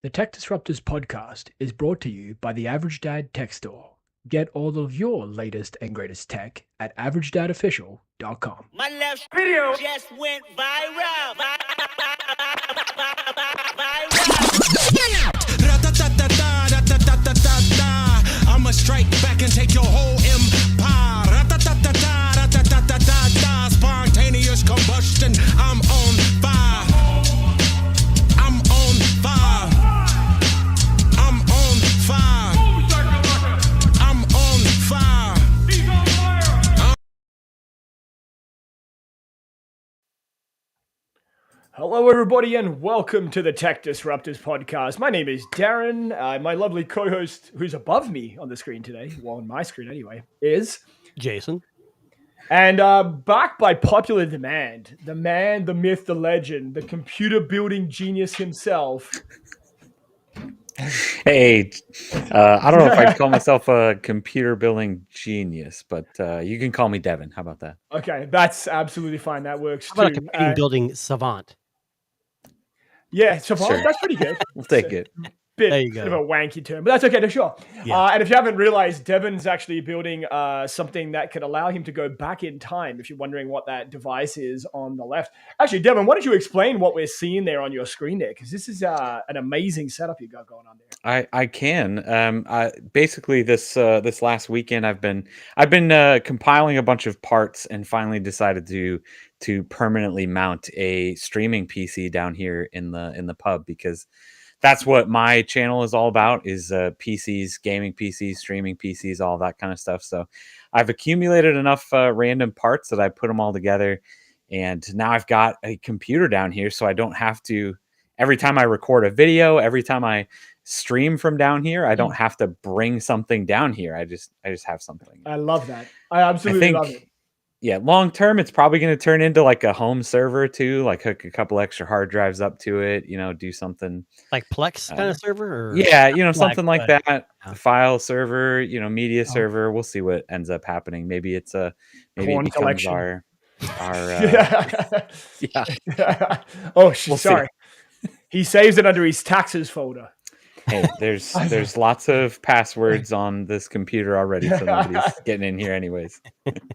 The Tech Disruptors podcast is brought to you by the Average Dad Tech Store. Get all of your latest and greatest tech at averagedadofficial.com. My left video just went viral. I'ma strike back and take your whole empire. Spontaneous combustion. I'm on fire. I'm on fire. I'm on fire. I'm on fire. Hello, everybody, and welcome to the Tech Disruptors podcast. My name is Darren. My lovely co-host, who's above me on the screen today, well, on my screen anyway, is Jason. And back by popular demand, the man, the myth, the legend, the computer building genius himself. Hey, I don't know if I'd call myself a computer building genius, but you can call me Devin. How about that? Okay, that's absolutely fine. That works How about too. a computing building savant? Yeah, savant, Sure. that's pretty good. We'll take it. There you Bit go. of a wanky term, but that's okay. No, sure. Yeah. And if you haven't realized, Devin's actually building something that could allow him to go back in time. If you're wondering what that device is on the left, actually, Devin, why don't you explain what we're seeing there on your screen there? Because this is an amazing setup you got going on there. I can. Basically this last weekend I've been compiling a bunch of parts and finally decided to permanently mount a streaming PC down here in the pub, because that's what my channel is all about, is PCs, gaming PCs, streaming PCs, all that kind of stuff. So I've accumulated enough random parts that I put them all together, and now I've got a computer down here, so I don't have to, every time I record a video, every time I stream from down here, I don't have to bring something down here. I just have something. I love that. I absolutely love it. Yeah, long term, it's probably going to turn into like a home server too, like hook a couple extra hard drives up to it, do something Like Plex kind of server? Or yeah, something like Plex. that. Yeah. File server, media server. We'll see what ends up happening. Maybe maybe Porn it becomes collection. our yeah. Oh, We'll see. sorry. He saves it under his taxes folder. Hey, there's lots of passwords on this computer already, so nobody's getting in here anyways.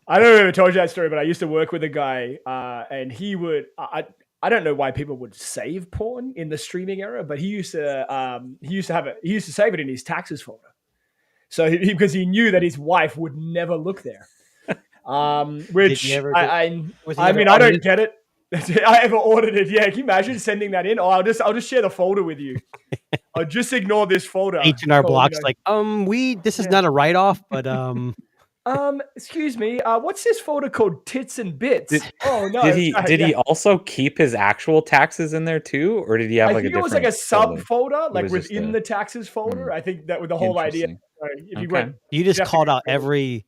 I don't know if I told you that story, but I used to work with a guy, and he would. I don't know why people would save porn in the streaming era, but he used to save it in his taxes folder. So because he knew that his wife would never look there. Which Did you ever I was he I ever mean, I don't audited? get it. I ever ordered it. Yeah, can you imagine sending that in? Oh, I'll just share the folder with you. I'll just ignore this folder. H&R Oh, Block's you know. like, this is not a write-off, but Excuse me. What's this folder called? Tits and Bits. Oh no. Did he yeah. also keep his actual taxes in there too, or did he have I like think a it was like different a folder? subfolder, like was just within a- the taxes folder. I think that was the whole idea. Interesting. If you Okay. went, you just Definitely. called out every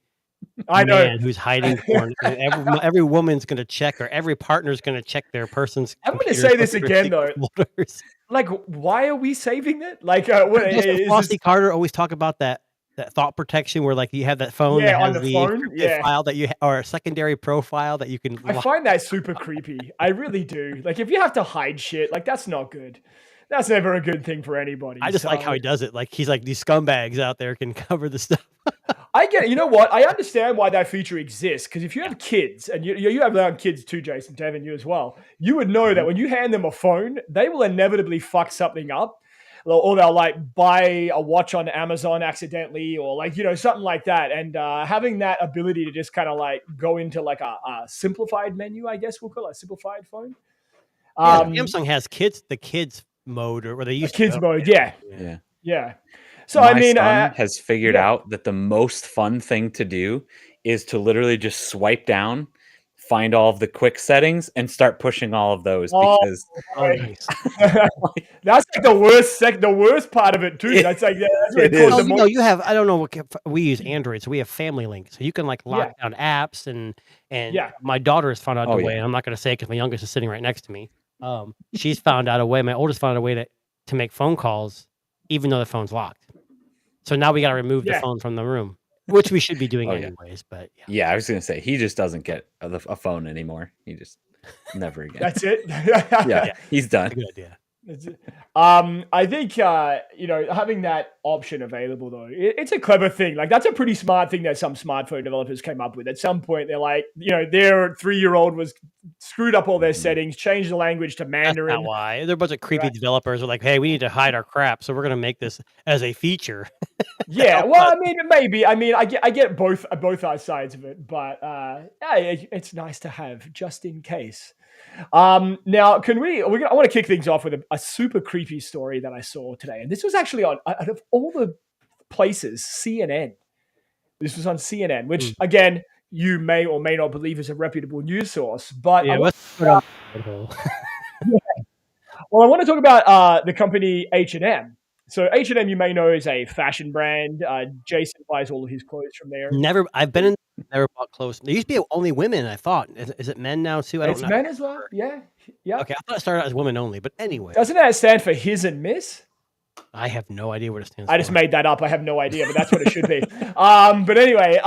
I know. man who's hiding porn. And every woman's going to check, or every partner's going to check their person's I'm gonna computer say this for again, secret folders. Like, why are we saving it? Like, what Doesn't is Flossie this? Carter always talk about that thought protection, where like you have that phone Yeah, that on has the the phone, encrypted yeah. file that or a secondary profile that you can I lock. find that super creepy. I really do. Like, if you have to hide shit, like that's not good. That's never a good thing for anybody. I just like how he does it. Like he's like, these scumbags out there can cover the stuff. I get it. You know what? I understand why that feature exists, because if you have kids, and you have young kids too, Jason, Devin, you as well, you would know that when you hand them a phone, they will inevitably fuck something up. Or they'll like buy a watch on Amazon accidentally, or like, something like that. And having that ability to just kind of like go into like a simplified menu, I guess we'll call it a simplified phone. Samsung has the kids mode, or where they A use kids mode, yeah. Yeah. So My I mean, son has figured yeah. out that the most fun thing to do is to literally just swipe down, find all of the quick settings, and start pushing all of those, Oh, because nice. that's like the worst part of it too. That's like that's what It it causes is. the You have, I don't know what we use Android, so we have Family Link, so you can like lock Yeah. down apps and Yeah. my daughter has found out Oh, a way, yeah. and I'm not going to say because my youngest is sitting right next to me. She's found out a way. My oldest found a way to make phone calls even though the phone's locked. So now we got to remove the Yeah. phone from the room, which we should be doing Oh, yeah. anyways. But yeah. Yeah, I was gonna say he just doesn't get a phone anymore. He just never again. That's it. Yeah, he's done. That's a good idea. I think having that option available though, it's a clever thing. Like that's a pretty smart thing that some smartphone developers came up with. At some point, they're like, their 3-year-old was screwed up all their settings, changed the language to That's Mandarin. not why. There are a bunch of creepy Right. developers who are like, hey, we need to hide our crap, so we're going to make this as a feature. Yeah, help well, us. I mean, maybe. I mean, I get both sides of it, but yeah, it's nice to have just in case. Now, can I want to kick things off with a super creepy story that I saw today, and this was actually on out of all the places, CNN. This was on CNN, which again, you may or may not believe is a reputable news source, but Yeah, I let's put on the hole. Well, I want to talk about the company H&M. So H&M, you may know, is a fashion brand. Jason buys all of his clothes from there. I've been in, never bought clothes. There used to be only women, I thought. Is it men now too? I don't It's know. men as well. Yeah. Okay, I thought it started out as women only, but anyway, Doesn't that stand for his and miss? I have no idea what it stands I just for. made that up. I have no idea, but that's what it should be. But anyway,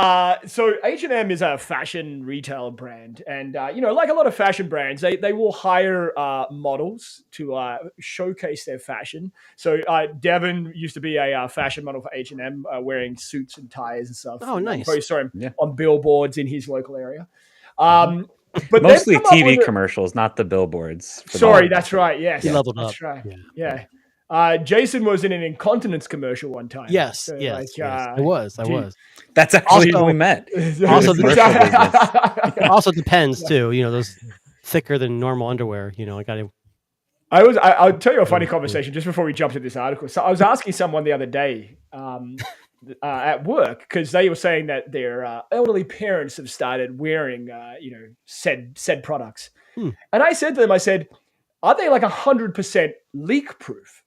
so H&M is a fashion retail brand, and like a lot of fashion brands, they will hire models to showcase their fashion. So Devin used to be a fashion model for H&M, wearing suits and ties and stuff. Oh, nice. Probably saw him Yeah. on billboards in his local area. But Mostly they've come up TV with commercials, not the billboards. for the Sorry, local. that's right. Yes, He leveled that's up. right. Yeah. Yeah. Jason was in an incontinence commercial one time. Yes, So, yes, like, I was. That's actually Also- who we met. Also, the commercial business. It also depends too. Those thicker than normal underwear. I got to. I'll tell you a funny conversation just before we jump to this article. So I was asking someone the other day at work because they were saying that their elderly parents have started wearing, said products. And I said to them, are they like 100% leak proof?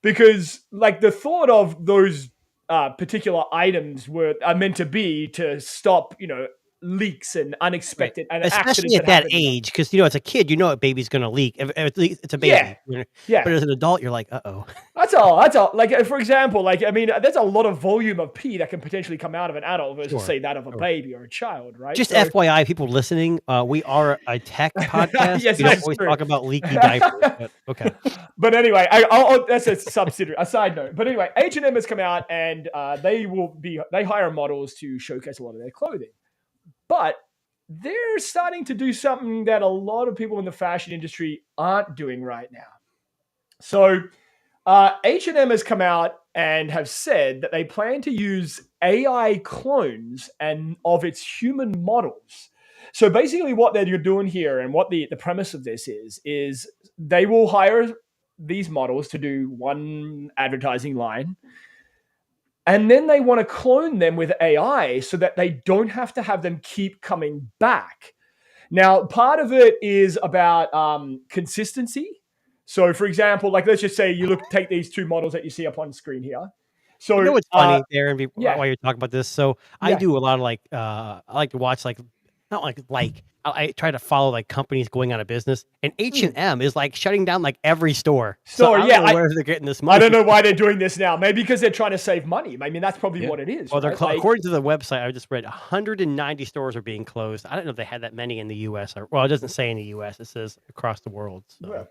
Because like the thought of those particular items are meant to be to stop, leaks and unexpected and Especially accidents at that happen. age, because as a kid, a baby's gonna leak. If it's a baby. Yeah. But as an adult, you're like, uh-oh. That's all. Like, for example, there's a lot of volume of pee that can potentially come out of an adult versus, Sure. say, that of a baby or a child, right? Just So- FYI, people listening, we are a tech podcast. Yes, we don't that's always true. talk about leaky diapers. But okay. But anyway, that's a a side note. But anyway, H&M has come out and they hire models to showcase a lot of their clothing. But they're starting to do something that a lot of people in the fashion industry aren't doing right now. So H&M has come out and have said that they plan to use AI clones and of its human models. So basically what they're doing here and what the premise of this is they will hire these models to do one advertising line. And then they want to clone them with AI so that they don't have to have them keep coming back. Now, part of it is about consistency. So, for example, like let's just say take these two models that you see up on screen here. So, What's funny, Darren, yeah. while you're talking about this? So I Yeah. do a lot of I like to watch not I try to follow companies going out of business, and H&M is shutting down every store. So, I don't yeah, know where they're getting this money. I don't know why they're doing this now. Maybe because they're trying to save money. I mean, that's probably what it is. Well, they're right? according to the website I just read, 190 stores are being closed. I don't know if they had that many in the U.S. Well, it doesn't say in the U.S. It says across the world. So.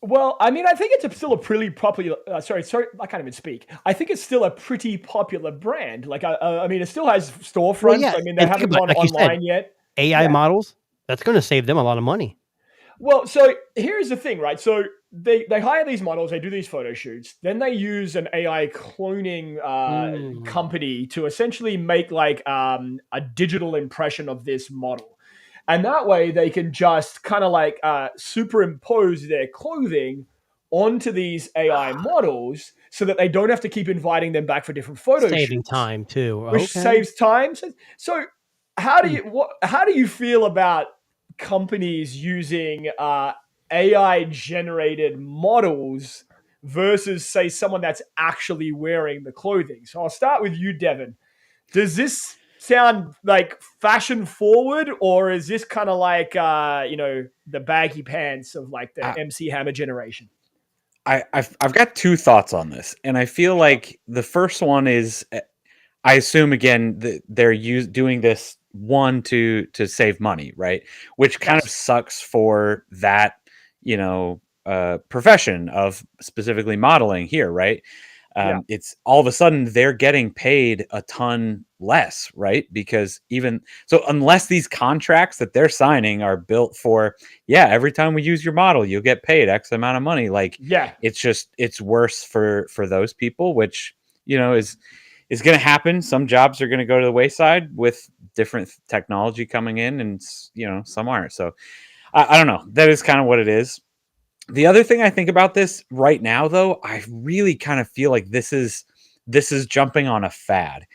Well, I mean, I think it's still a pretty popular. Sorry, I can't even speak. I think it's still a pretty popular brand. I mean, it still has storefronts. Well, yeah, I mean, they and haven't think about gone it, like you said, online yet. AI models, that's going to save them a lot of money. Well, so here's the thing, right? So they hire these models, they do these photo shoots, then they use an AI cloning company to essentially make a digital impression of this model. And that way they can just kind of superimpose their clothing onto these AI models so that they don't have to keep inviting them back for different photo Saving shoots. time too. Which saves time. So how do you feel about companies using AI generated models versus, say, someone that's actually wearing the clothing? So I'll start with you, Devin. Does this sound like fashion forward, or is this kind of the baggy pants of the MC Hammer generation? I've got two thoughts on this, and I feel like the first one is, I assume again that they're doing this to save money, right? Which kind of sucks for that profession of specifically modeling here, right? Yeah. It's all of a sudden they're getting paid a ton less, right? Because even so, unless these contracts that they're signing are built for, yeah, every time we use your model, you'll get paid X amount of money. Like, Yeah. it's worse for those people, which, you know, is going to happen. Some jobs are going to go to the wayside with different technology coming in, and, you know, some aren't. So I don't know. That is kind of what it is. The other thing I think about this right now, though, I really kind of feel like this is jumping on a fad.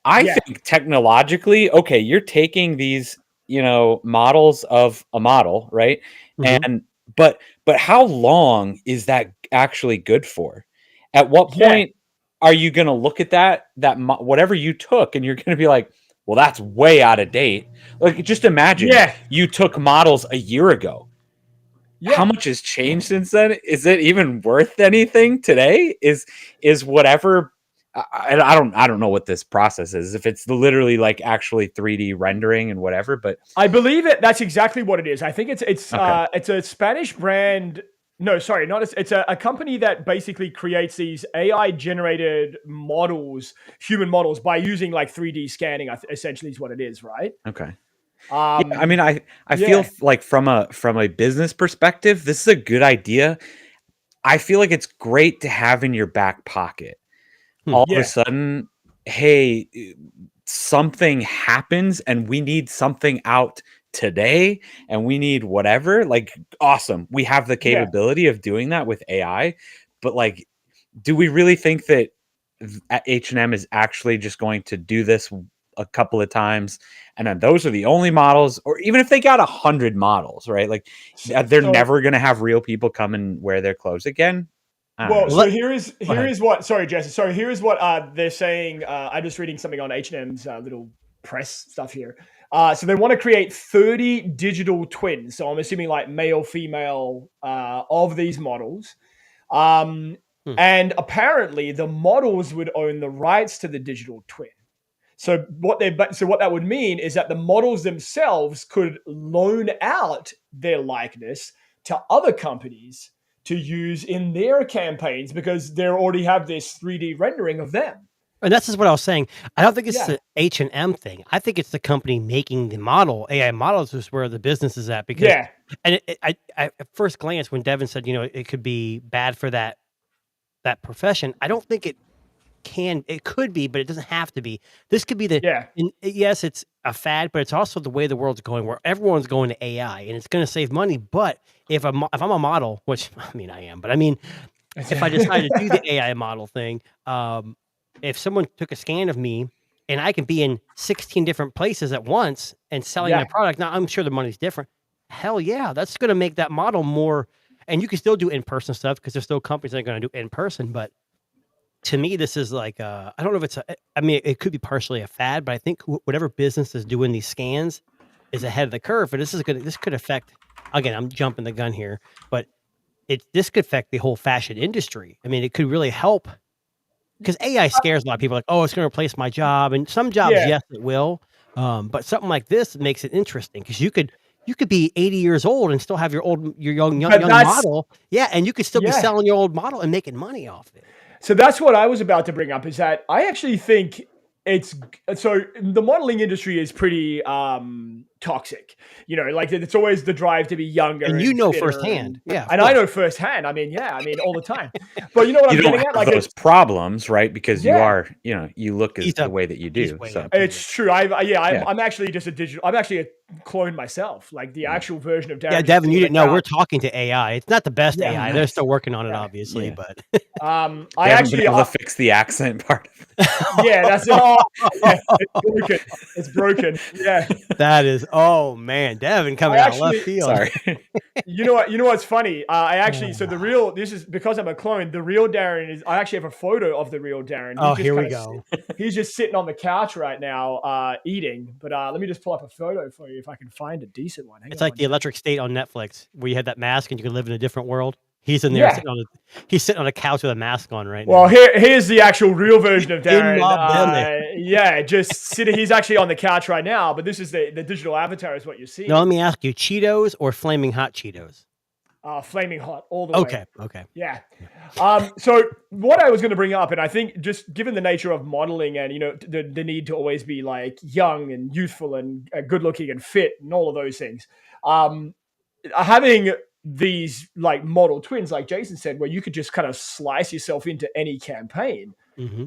I Yeah. think technologically, okay, you're taking these, you know, models of a model, right? Mhm. And but how long is that actually good for? At what Yeah. point are you going to look at that whatever you took and you're going to be like, well, that's way out of date. Like, just imagine Yeah. you took models a year ago. Yeah. How much has changed since then? Is it even worth anything today? Is whatever? I don't know what this process is. If it's literally like actually 3D rendering and whatever, but I believe that's exactly what it is. I think it's Okay. it's a Spanish brand. No, sorry, not it's a company that basically creates these AI generated models, human models, by using like 3D scanning. Essentially, is what it is, right? okay. Yeah, I mean, I yeah. feel like from a business perspective, this is a good idea. I feel like it's great to have in your back pocket. All of Yeah. a sudden, hey, something happens and we need something out today and we need whatever, like, awesome. We have the Yeah. capability of doing that with AI, but like, do we really think that H&M is actually just going to do this a couple of times and then those are the only models? Or even if they got 100 models, right? Like, they're So- never going to have real people come and wear their clothes again. I don't Well, know. so Let- here is ahead. what. Sorry, Jesse. So here is what they're saying. I'm just reading something on H&M's little press stuff here. So they want to create 30 digital twins. So I'm assuming like male, female of these models. And apparently the models would own the rights to the digital twin. So what that would mean is that the models themselves could loan out their likeness to other companies to use in their campaigns because they already have this 3D rendering of them. And that's just what I was saying. I don't think it's Yeah. the H&M thing. I think it's the company making the model. AI models is where the business is at because Yeah. and I at first glance when Devin said, you know, it could be bad for that profession, I don't think it could be, but it doesn't have to be. This could be Yeah. yes, it's a fad, but it's also the way the world's going where everyone's going to AI and it's going to save money. But if I'm a model, which I mean I am, but I mean if I decided to do the AI model thing, if someone took a scan of me and I can be in 16 different places at once and selling my Yeah. product, now I'm sure the money's different. Hell yeah, that's going to make that model more. And you can still do in-person stuff because there's still companies that are going to do in-person. But to me, this is like, I don't know if it's, I mean, it could be partially a fad, but I think whatever business is doing these scans is ahead of the curve. But this could affect, again, I'm jumping the gun here, but this could affect the whole fashion industry. I mean, it could really help because AI scares a lot of people like, oh, it's going to replace my job. And some jobs, Yeah. yes, it will. But something like this makes it interesting because you could be 80 years old and still have your young But that's- model. Yeah. And you could still be Yeah. selling your old model and making money off it. So that's what I was about to bring up is that I actually think so the modeling industry is pretty toxic. You know, like it's always the drive to be younger. And you know fitter firsthand. Yeah. of And I course. know firsthand. I mean, all the time. But you know what You I'm don't getting have at? Like those problems, right? Because you Yeah. are, you know, you look as He's the up- way that you he's do. way So up. it's true. Yeah. I'm actually just I'm actually a clone myself, like the actual version of Darren. Yeah, just Devin, sitting you on the didn't know. We're couch. talking to AI. It's not the best Yeah. AI. They're still working on it, Yeah. obviously, Yeah. but I They haven't actually, been able to fix the accent part. yeah, that's it. Oh, yeah, it's broken. It's broken. Yeah. that is, oh man, Devin coming I out of left actually- field. Sorry. You know what? You know what's funny? I actually, so this is because I'm a clone. The real Darren is. I actually have a photo of the real Darren. Oh, just here we kinda go. He's just sitting on the couch right now, eating. But let me just pull up a photo for you if I can find a decent one. Hang It's on like one the second. Electric State on Netflix, where you had that mask and you could live in a different world. He's in there Yeah. he's sitting on a couch with a mask on right Well, now. here's the actual real version of Darren. mob down there. Yeah, just sitting. He's actually on the couch right now, but this is the digital avatar is what you're seeing. Now let me ask you, Cheetos or Flaming Hot Cheetos? flaming hot all the way. Okay. Yeah. So what I was going to bring up, and I think just given the nature of modeling and, the need to always be like young and youthful and good looking and fit and all of those things, having these like model twins, like Jason said, where you could just kind of slice yourself into any campaign. Mm-hmm.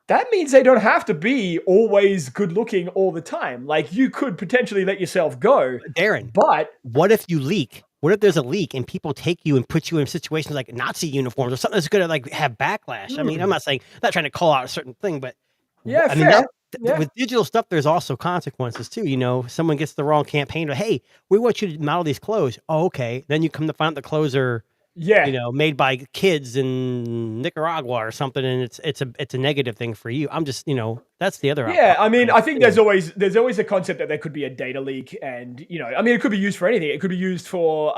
That means they don't have to be always good looking all the time. Like you could potentially let yourself go. Darren, but what if you leak? What if there's a leak and people take you and put you in situations like Nazi uniforms or something that's going to like have backlash? I mean, I'm not trying to call out a certain thing, but yeah, I mean, with digital stuff, there's also consequences too. Someone gets the wrong campaign, or hey, we want you to model these clothes. Oh, okay. Then you come to find out the clothes are, made by kids in Nicaragua or something, and it's a negative thing for you. I'm just, that's the other. Yeah, I mean, I think there's always a concept that there could be a data leak, and I mean, it could be used for anything. It could be used for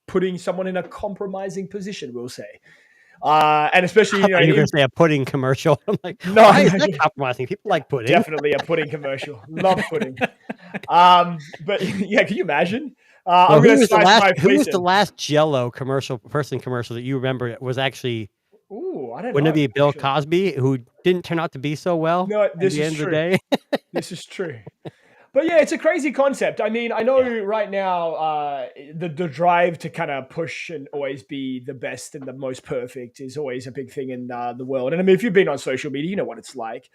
putting someone in a compromising position, we'll say. And especially, you're going to say a pudding commercial. I'm like, no, why is that compromising? People like pudding. Definitely a pudding commercial. Love pudding. But yeah, can you imagine? I'm going to slice my face. Who was the last Jell-O commercial that you remember was actually? Ooh, I don't know. Wouldn't it be Bill Cosby, who didn't turn out to be so well? No, this at the is end true. Of the day? This is true. But yeah, it's a crazy concept. I mean, I know right now the drive to kind of push and always be the best and the most perfect is always a big thing in the world. And I mean, if you've been on social media, you know what it's like.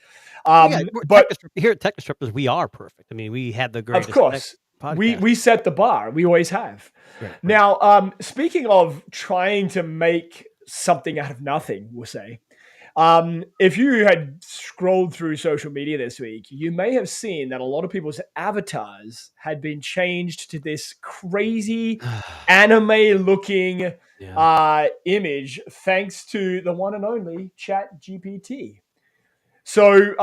But here at Tech Disruptors, we are perfect. I mean, we have the greatest. Of course, we set the bar. We always have. Right. Now, speaking of trying to make something out of nothing, we'll say. If you had scrolled through social media this week, you may have seen that a lot of people's avatars had been changed to this crazy anime-looking image thanks to the one and only ChatGPT. So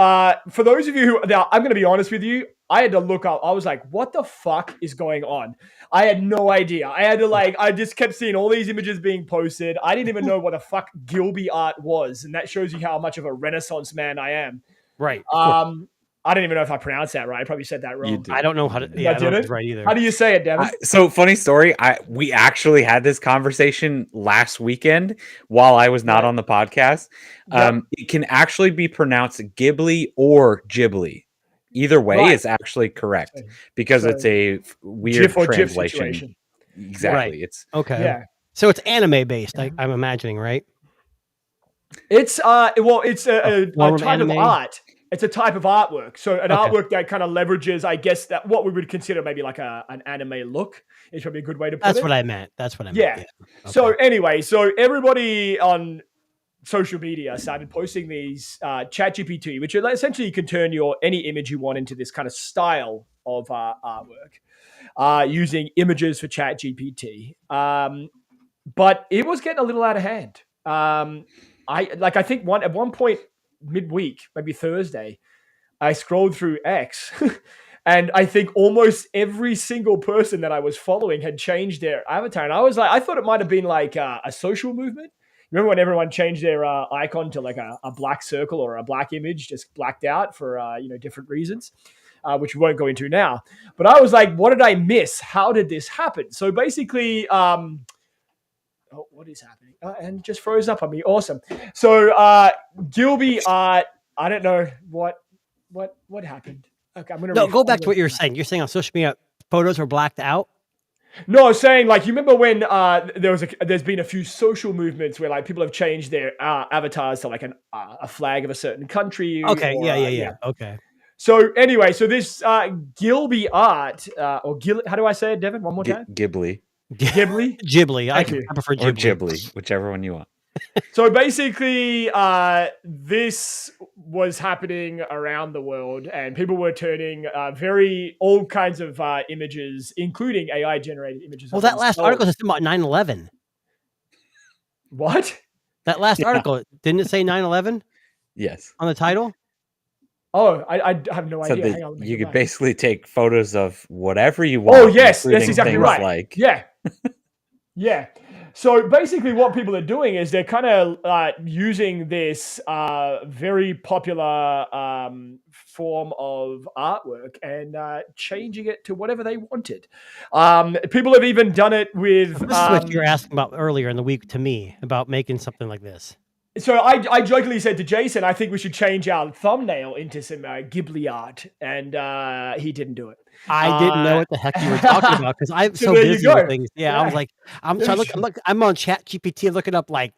for those of you now, I'm going to be honest with you, I had to look up. I was like, what the fuck is going on? I had no idea. I just kept seeing all these images being posted. I didn't even know what the fuck Gilby art was. And that shows you how much of a Renaissance man I am. Right. I don't even know if I pronounced that right. I probably said that wrong. I don't know how to. Yeah, I don't know if it's right either. How do you say it, Devin? So funny story. We actually had this conversation last weekend while I was not on the podcast. It can actually be pronounced Ghibli or Ghibli. Either way is actually correct because it's a weird translation. Exactly. Right. It's okay. Yeah. So it's anime based. I'm imagining, right? It's it's a type of art. It's a type of artwork. So an artwork that kind of leverages, I guess, that what we would consider maybe like an anime look is probably a good way to put it. That's what I meant. Yeah. Okay. So anyway, everybody on social media started posting these ChatGPT, which essentially you can turn any image you want into this kind of style of artwork using images for ChatGPT. But it was getting a little out of hand. I think at one point midweek, maybe Thursday, I scrolled through X and I think almost every single person that I was following had changed their avatar. And I thought it might have been like a social movement. Remember when everyone changed their icon to like a black circle or a black image, just blacked out for different reasons, which we won't go into now. But I was like, what did I miss? How did this happen? So basically, what is happening? And just froze up on me. Awesome. So Gilby art. I don't know what happened. Okay, I'm gonna go back to what you were saying. You're saying on social media photos were blacked out. No, I was saying, like, you remember when there's been a feee social movements where like people have changed their avatars to like a flag of a certain country. Okay, yeah. Okay. So anyway, this Gilby art or how do I say it, Devin? One more time. Ghibli. Ghibli. I prefer Ghibli. Or Ghibli, whichever one you want. So basically, this was happening around the world, and people were turning all kinds of images, including AI-generated images. Well, that last article is about 9/11. What? That last article, didn't it say 9/11? Yes. On the title? Oh, I have no idea. Hang on, you could basically take photos of whatever you want. Oh, yes, that's exactly right. Like... Yeah. So basically, what people are doing is they're kind of using this very popular form of artwork and changing it to whatever they wanted. People have even done it with. This is what you were asking about earlier in the week to me about making something like this. So I jokingly said to Jason, I think we should change our thumbnail into some Ghibli art, and he didn't do it. I didn't know what the heck you were talking about because I'm so there you busy go. with things. Yeah, I Yeah. was like, I'm on Chat GPT looking up like,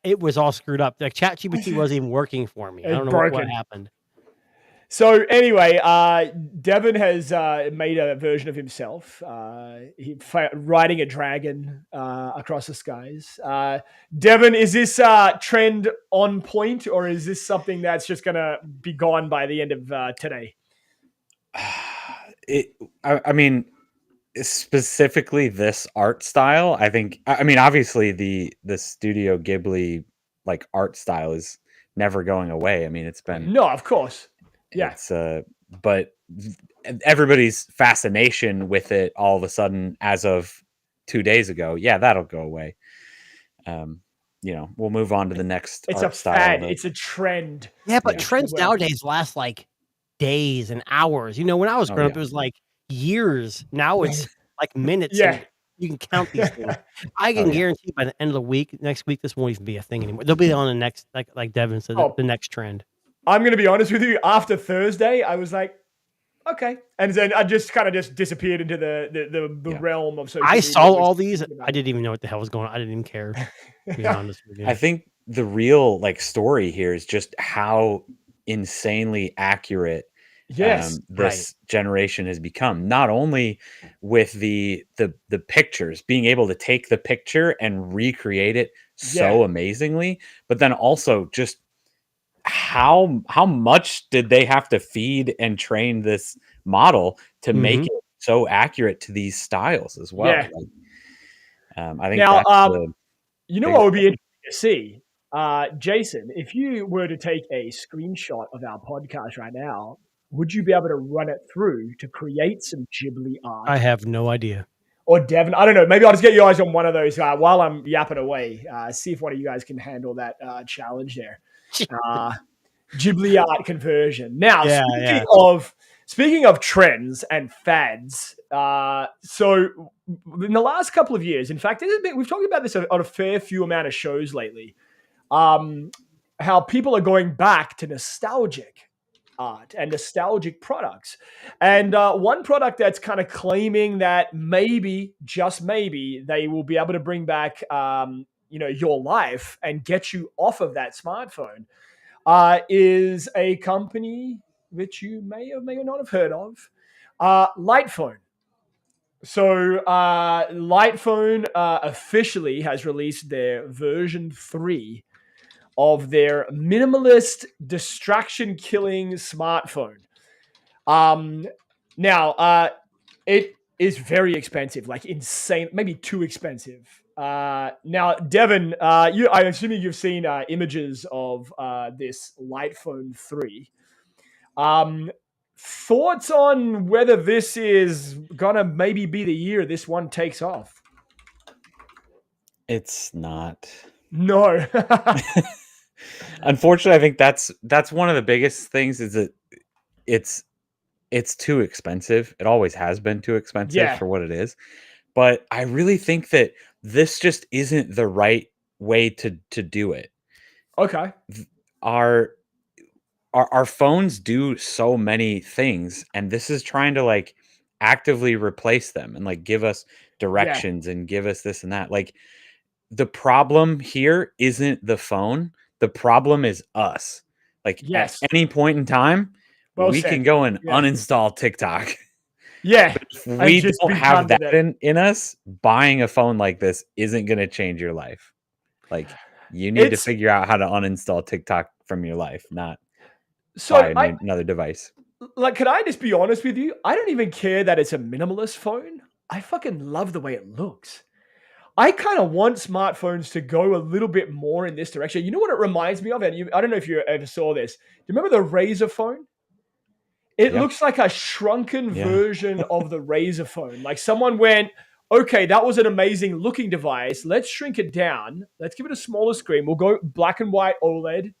it was all screwed up. Like Chat GPT wasn't even working for me. I It's don't know what broken. happened. So anyway, Devin has made a version of himself. Riding a dragon across the skies. Devin, is this trend on point, or is this something that's just gonna be gone by the end of today? I mean, specifically this art style, I think. I mean, obviously the Studio Ghibli like art style is never going away. I mean, it's been No, of course. Yeah. It's but everybody's fascination with it all of a sudden, as of 2 days ago, yeah, that'll go away. We'll move on to the next. It's art a style fad. that- It's a trend. Yeah, but Yeah. trends Well- nowadays last like days and hours. When I was growing up, yeah. it was like years. Now it's like minutes. Yeah. And you can count these things. I can yeah. guarantee by the end of the week, next week, this won't even be a thing anymore. They'll be on the next, like Devin said, Oh. the next trend. I'm going to be honest with you. After Thursday, I was like, okay. And then I just kind of just disappeared into the Yeah. realm of social I media. saw all these. I didn't even know what the hell was going on. I didn't even care. To be honest with you. I think the real story here is just how insanely accurate Yes. this generation has become. Not only with the pictures, being able to take the picture and recreate it so amazingly, but then also just how much did they have to feed and train this model to make it so accurate to these styles as well? Yeah. I think Now, that's the you know biggest what would be interesting to see? Jason, if you were to take a screenshot of our podcast right now, would you be able to run it through to create some Ghibli art? I have no idea. Or Devin, I don't know. Maybe I'll just get you guys on one of those while I'm yapping away. See if one of you guys can handle that challenge there. Ghibli art conversion. Now, speaking of trends and fads, so in the last couple of years, in fact, we've talked about this on a fair few amount of shows lately, how people are going back to nostalgic art and nostalgic products. And one product that's kind of claiming that maybe, just maybe, they will be able to bring back, your life and get you off of that smartphone is a company which you may or may not have heard of, Lightphone. So Lightphone officially has released their version 3 of their minimalist distraction-killing smartphone. Now, it is very expensive, like insane, maybe too expensive. Now, Devin, I'm assuming you've seen images of this Lightphone 3. Thoughts on whether this is gonna maybe be the year this one takes off? It's not. No. Unfortunately, I think that's one of the biggest things is that it's too expensive. It always has been too expensive for what it is. But I really think that this just isn't the right way to do it. Okay. Our phones do so many things, and this is trying to actively replace them and give us directions and give us this and that. The problem here isn't the phone. The problem is us. At any point in time, we can go and uninstall TikTok. Yeah. If we don't have that in us, buying a phone like this isn't going to change your life. You need to figure out how to uninstall TikTok from your life, not buy another device. Can I just be honest with you? I don't even care that it's a minimalist phone. I fucking love the way it looks. I kind of want smartphones to go a little bit more in this direction. You know what it reminds me of? And I don't know if you ever saw this. Do you remember the Razr phone? It looks like a shrunken version of the Razr phone. Like someone went, okay, that was an amazing looking device. Let's shrink it down. Let's give it a smaller screen. We'll go black and white OLED.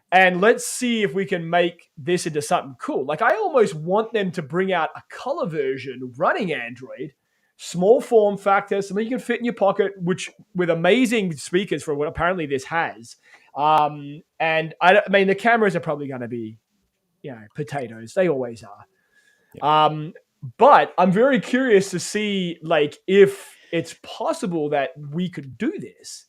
And let's see if we can make this into something cool. Like, I almost want them to bring out a color version running Android, small form factor, something you can fit in your pocket, which with amazing speakers for what apparently this has. And I mean, the cameras are probably going to be, potatoes. They always are. Yeah. But I'm very curious to see, like, if it's possible that we could do this.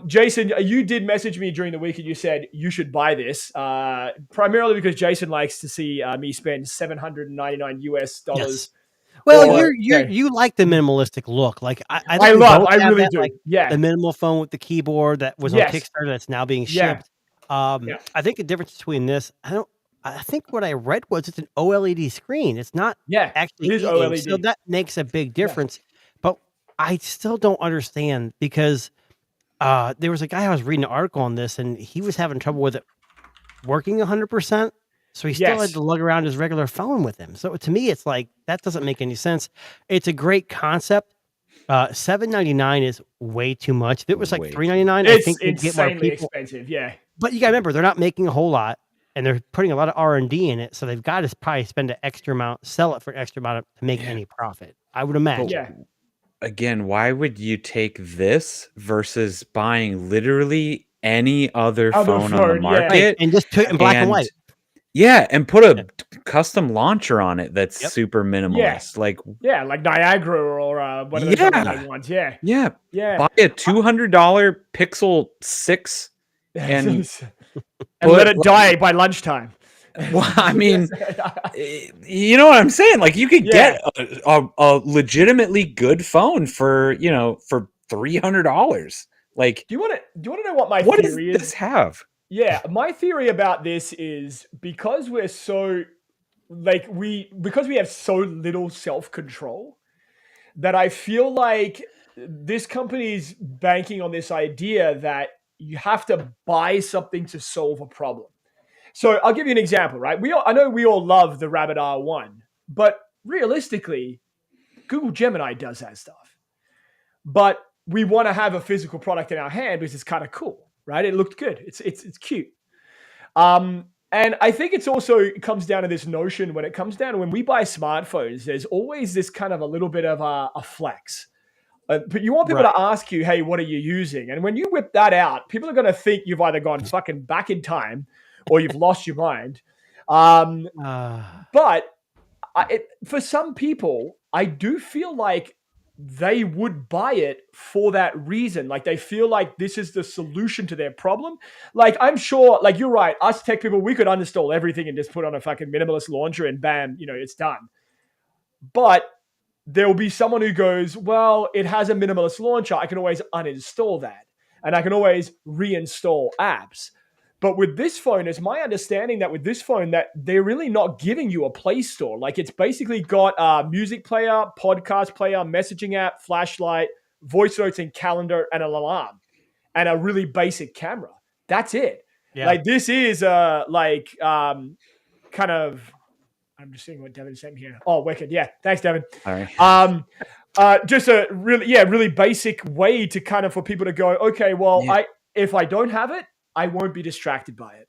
Jason, you did message me during the week and you said you should buy this, primarily because Jason likes to see me spend $799 US. Yes. Well, you like the minimalistic look. Like I really do. Like, the minimal phone with the keyboard that was on Kickstarter that's now being shipped. I think the difference between this, I think what I read was it's an OLED screen. It's not actually it is OLED. So that makes a big difference. But I still don't understand because there was a guy I was reading an article on this, and he was having trouble with it working 100%. So he still had to lug around his regular phone with him. So to me, it's like that doesn't make any sense. It's a great concept. $799 is way too much. If it was like $399, I think you'd get more people. Expensive. Yeah, but you got to remember they're not making a whole lot, and they're putting a lot of R&D in it. So they've got to probably spend an extra amount, sell it for an extra amount to make any profit. I would imagine. Yeah. Again, why would you take this versus buying literally any other phone on the market and just put it in black and white? Yeah, and put a custom launcher on it that's super minimalist. Like Niagara or one of those other ones. Yeah. Buy a $200 Pixel 6 and let it die by lunchtime. Well, I mean, you know what I'm saying? Like, you could get a legitimately good phone for $300. Like, do you want to know what my theory is? What does this have? Yeah, my theory about this is because we're so because we have so little self-control that I feel like this company's banking on this idea that you have to buy something to solve a problem. So I'll give you an example, right? I know we all love the Rabbit R1, but realistically, Google Gemini does that stuff. But we want to have a physical product in our hand because it's kind of cool, right? It looked good. It's cute. And I think it comes down to this notion when we buy smartphones, there's always this kind of a little bit of a flex. But you want people to ask you, hey, what are you using? And when you whip that out, people are going to think you've either gone fucking back in time or you've lost your mind. But for some people, I do feel like they would buy it for that reason. Like, they feel like this is the solution to their problem. Like, I'm sure, like, you're right. Us tech people, we could uninstall everything and just put on a fucking minimalist launcher and bam, it's done. But there will be someone who goes, well, it has a minimalist launcher. I can always uninstall that. And I can always reinstall apps. But with this phone, it's my understanding that with this phone that they're really not giving you a Play Store. Like, it's basically got a music player, podcast player, messaging app, flashlight, voice notes and calendar, and an alarm, and a really basic camera. That's it. Yeah. Like, this is kind of, I'm just seeing what Devin sent me here. Oh, wicked. Yeah. Thanks, Devin. All right. Just a really basic way to kind of, for people to go, okay, well, if I don't have it, I won't be distracted by it.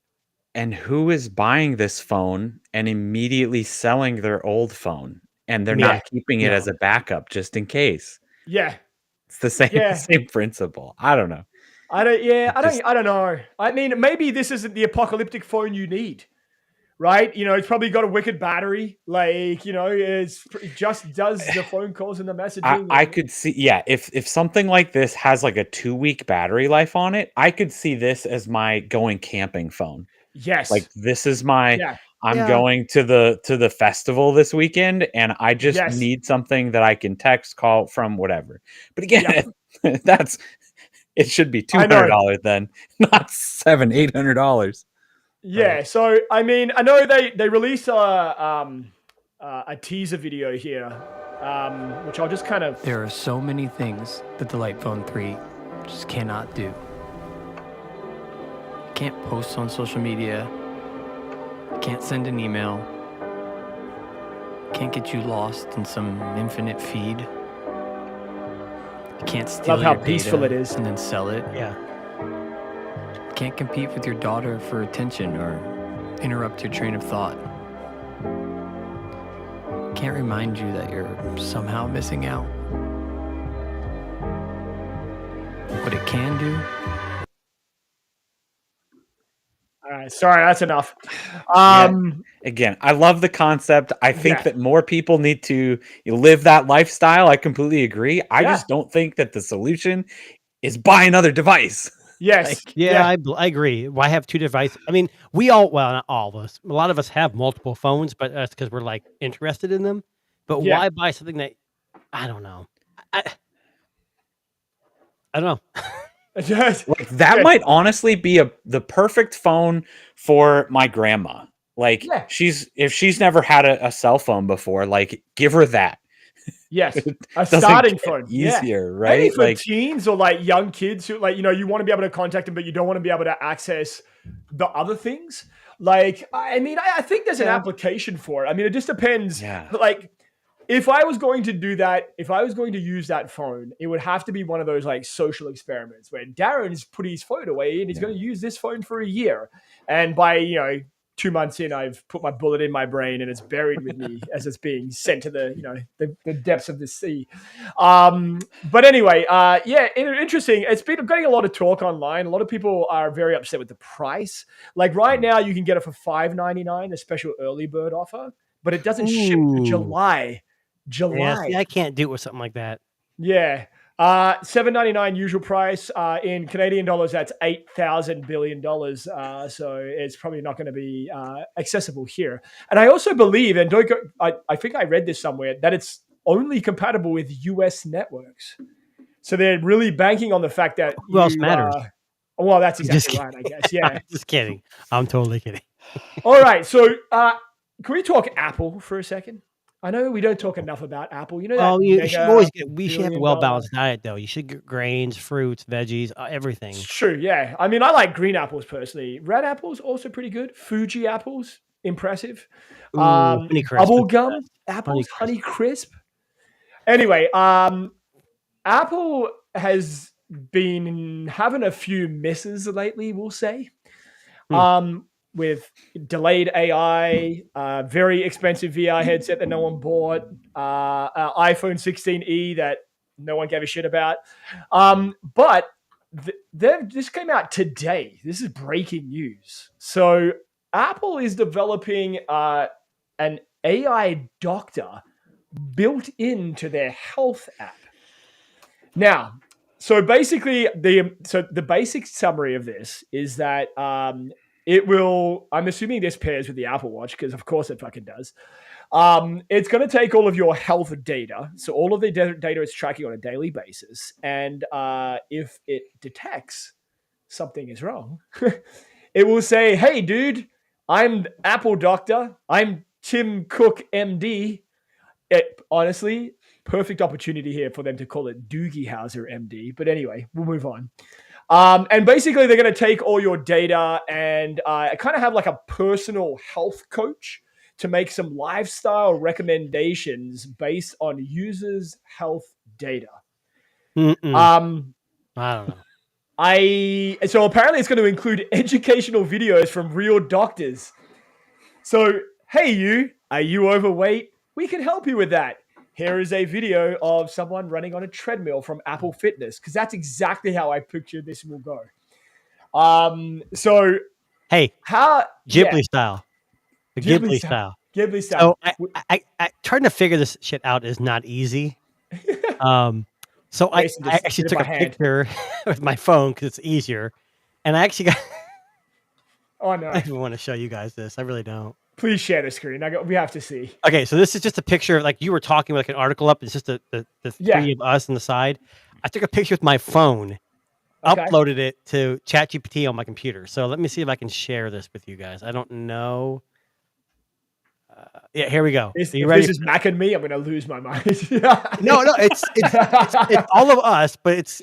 And who is buying this phone and immediately selling their old phone, and they're not keeping it as a backup just in case? Yeah, it's the same principle. I don't know. I don't know. I mean, maybe this isn't the apocalyptic phone you need, right? It's probably got a wicked battery. Like, it just does the phone calls and the messaging. I could see, if something like this has like a 2-week battery life on it, I could see this as my going camping phone. Yes. Like, this is my, I'm going to the festival this weekend, and I just need something that I can text, call from, whatever. But again, it should be $200 then, not $700-800. Yeah, so I mean, I know they released a teaser video here, which I'll just kind of. There are so many things that the Light Phone 3 just cannot do. Can't post on social media. Can't send an email. Can't get you lost in some infinite feed. You can't steal Love how your peaceful data it is. and then sell it. Yeah. You can't compete with your daughter for attention or interrupt your train of thought. Can't remind you that you're somehow missing out. What it can do, All right, sorry, that's enough. Again, I love the concept. I think Yeah. that more people need to live that lifestyle. I completely agree. I Yeah. just don't think that the solution is buy another device. Yes. Yeah, I agree. Why have two devices? I mean, well, not all of us. A lot of us have multiple phones, but that's because we're like interested in them. But Yeah. why buy something that I don't know? I don't know. Just- Like that Yeah. might honestly be the perfect phone for my grandma. Like Yeah. if she's never had a cell phone before, like give her that. Yes, a Doesn't starting get phone. Yeah. easier, Maybe right? for Like teens or like young kids who like, you want to be able to contact them, but you don't want to be able to access the other things. Like, I mean, I think there's an application for it. I mean, it just depends. Yeah. Like, if I was going to do that, if I was going to use that phone, it would have to be one of those like social experiments where Darren has put his phone away and he's going to use this phone for a year. And by, 2 months in, I've put my bullet in my brain and it's buried with me as it's being sent to the depths of the sea. But anyway, interesting. It's been getting a lot of talk online. A lot of people are very upset with the price. Like right now, you can get it for $5.99, a special early bird offer, but it doesn't ship to Ooh. July. Yeah, see, I can't do it with something like that. Yeah. $7.99 usual price. In Canadian dollars, that's $8,000 billion. So it's probably not going to be accessible here. And I also believe, and I think I read this somewhere, that it's only compatible with US networks. So they're really banking on the fact that Who else matters? Well, that's Just exactly right, I guess. Yeah. I'm just kidding. I'm totally kidding. All right. So can we talk Apple for a second? I know we don't talk enough about Apple. Oh, you should always we should have a $1 well-balanced diet, though. You should get grains, fruits, veggies, everything. It's true, yeah. I mean, I like green apples personally. Red apples also pretty good. Fuji apples, impressive. Ooh, Honey Crisp. Bubble gum apples, Honey Crisp. Anyway, Apple has been having a few misses lately, we'll say. With delayed AI, very expensive VR headset that no one bought, iPhone 16e that no one gave a shit about. But this came out today. This is breaking news. So Apple is developing an AI doctor built into their health app. Now, so basically, the basic summary of this is that it will, I'm assuming this pairs with the Apple Watch, because of course it fucking does. It's going to take all of your health data. So all of the data it's tracking on a daily basis. And if it detects something is wrong, it will say, hey, dude, I'm Apple Doctor. I'm Tim Cook, MD. Honestly, perfect opportunity here for them to call it Doogie Howser, MD. But anyway, we'll move on. And basically, they're going to take all your data and kind of have like a personal health coach to make some lifestyle recommendations based on users' health data. I don't know. So apparently, it's going to include educational videos from real doctors. So, hey, are you overweight? We can help you with that. Here is a video of someone running on a treadmill from Apple Fitness, because that's exactly how I picture this will go. So, hey, how Ghibli style, the Ghibli style. Ghibli style. So I trying to figure this shit out is not easy. So I actually took a picture with my phone because it's easier, and I actually got. Oh no! I even want to show you guys this. I really don't. Please share the screen. We have to see. Okay, so this is just a picture of, like, you were talking with, like, an article up. It's just the three of us on the side. I took a picture with my phone, uploaded it to ChatGPT on my computer. So let me see if I can share this with you guys. I don't know. Yeah, here we go. If you ready? this is macking me, I'm going to lose my mind. No, it's all of us, but it's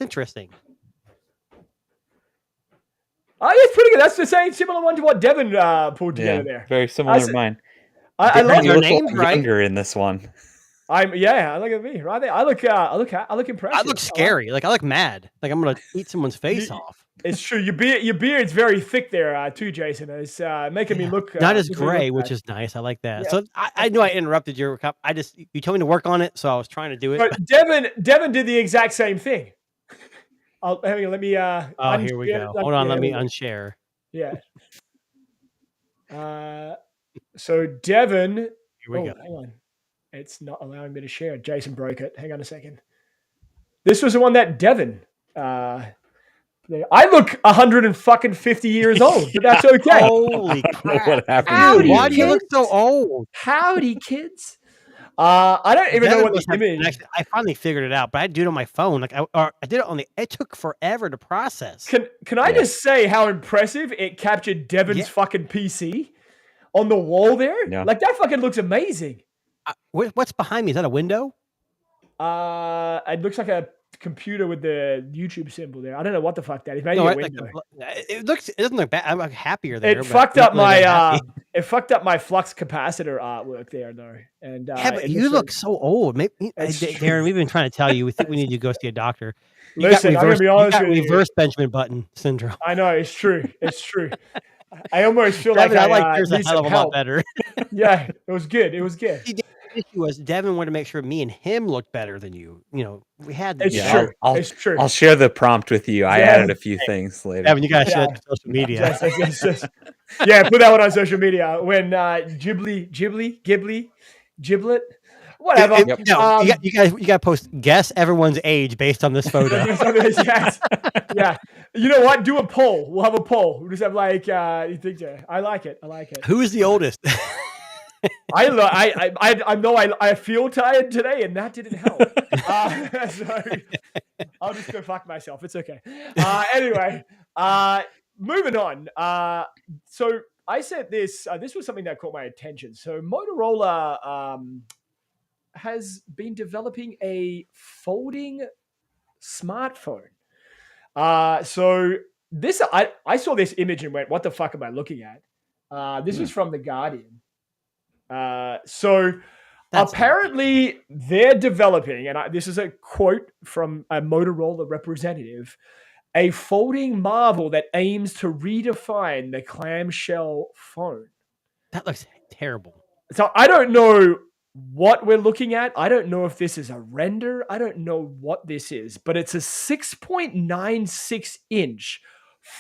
interesting. Oh, yeah, it's pretty good. That's the same similar one to what Devin pulled together there. Very similar to mine. I love your names, like right? younger in this one. Yeah, look at me right there. I look impressive. I look scary. Like I look mad. Like I'm gonna eat someone's face You- off. It's true. Your beard's very thick there, too, Jason. It's making me look Not as making me look gray, bad. which is nice. I like that. Yeah. So I knew I interrupted your cup. You told me to work on it, so I was trying to do it. But Devin did the exact same thing. Hang on, let me. Oh, here we go. Hold on, let me unshare. Yeah. So Devin. Here we go. Hang on. It's not allowing me to share. Jason broke it. Hang on a second. This was the one that Devin. I look 150 years old, but that's okay. Holy I don't know crap! what happened. Howdy, to Why do you look kids. so old? Howdy, kids. I don't even know Devin what must the have image. connection. I finally figured it out, but I do it on my phone. Like I did it on the. It took forever to process. Can I just say how impressive it captured Devin's fucking PC on the wall there? Yeah. Like that fucking looks amazing. What's behind me? Is that a window? It looks like a computer with the YouTube symbol there. I don't know what the fuck that is. Maybe No, a it, window. it doesn't look bad. I'm like, happier there. It but fucked not up really that my happy. it fucked up my flux capacitor artwork there though. And Yeah, but it you looks look so old. Maybe It's Darren, we've been trying to tell you. We think we need you to go see a doctor. You Listen, I'm gonna be honest you got with you. reverse Benjamin Button syndrome. I know it's true. It's true. I almost feel like Devin, I like I yours a need hell some of a lot help. better. Yeah, it was good. It was good. See, the issue was Devin wanted to make sure me and him looked better than you. You know, we had It's the true. I'll- It's true. I'll share the prompt with you. I Yeah. added a few things later. Devin, you gotta share Yeah. that to social media. Yes. Yeah, put that one on social media. When Giblet, whatever. No, you gotta post guess everyone's age based on this photo. Yes. Yeah. You know what? Do a poll. We'll have a poll. We'll just have like you think I like it. I like it. Who is the oldest? I know I feel tired today, and that didn't help. So I'll just go fuck myself. It's okay. Anyway, moving on. So I said this. This was something that caught my attention. So Motorola has been developing a folding smartphone. So this I saw this image and went, "What the fuck am I looking at?" This is from The Guardian. So That's apparently they're developing, and this is a quote from a Motorola representative, a folding marvel that aims to redefine the clamshell phone. That looks terrible. So I don't know what we're looking at. I don't know if this is a render. I don't know what this is, but it's a 6.96 inch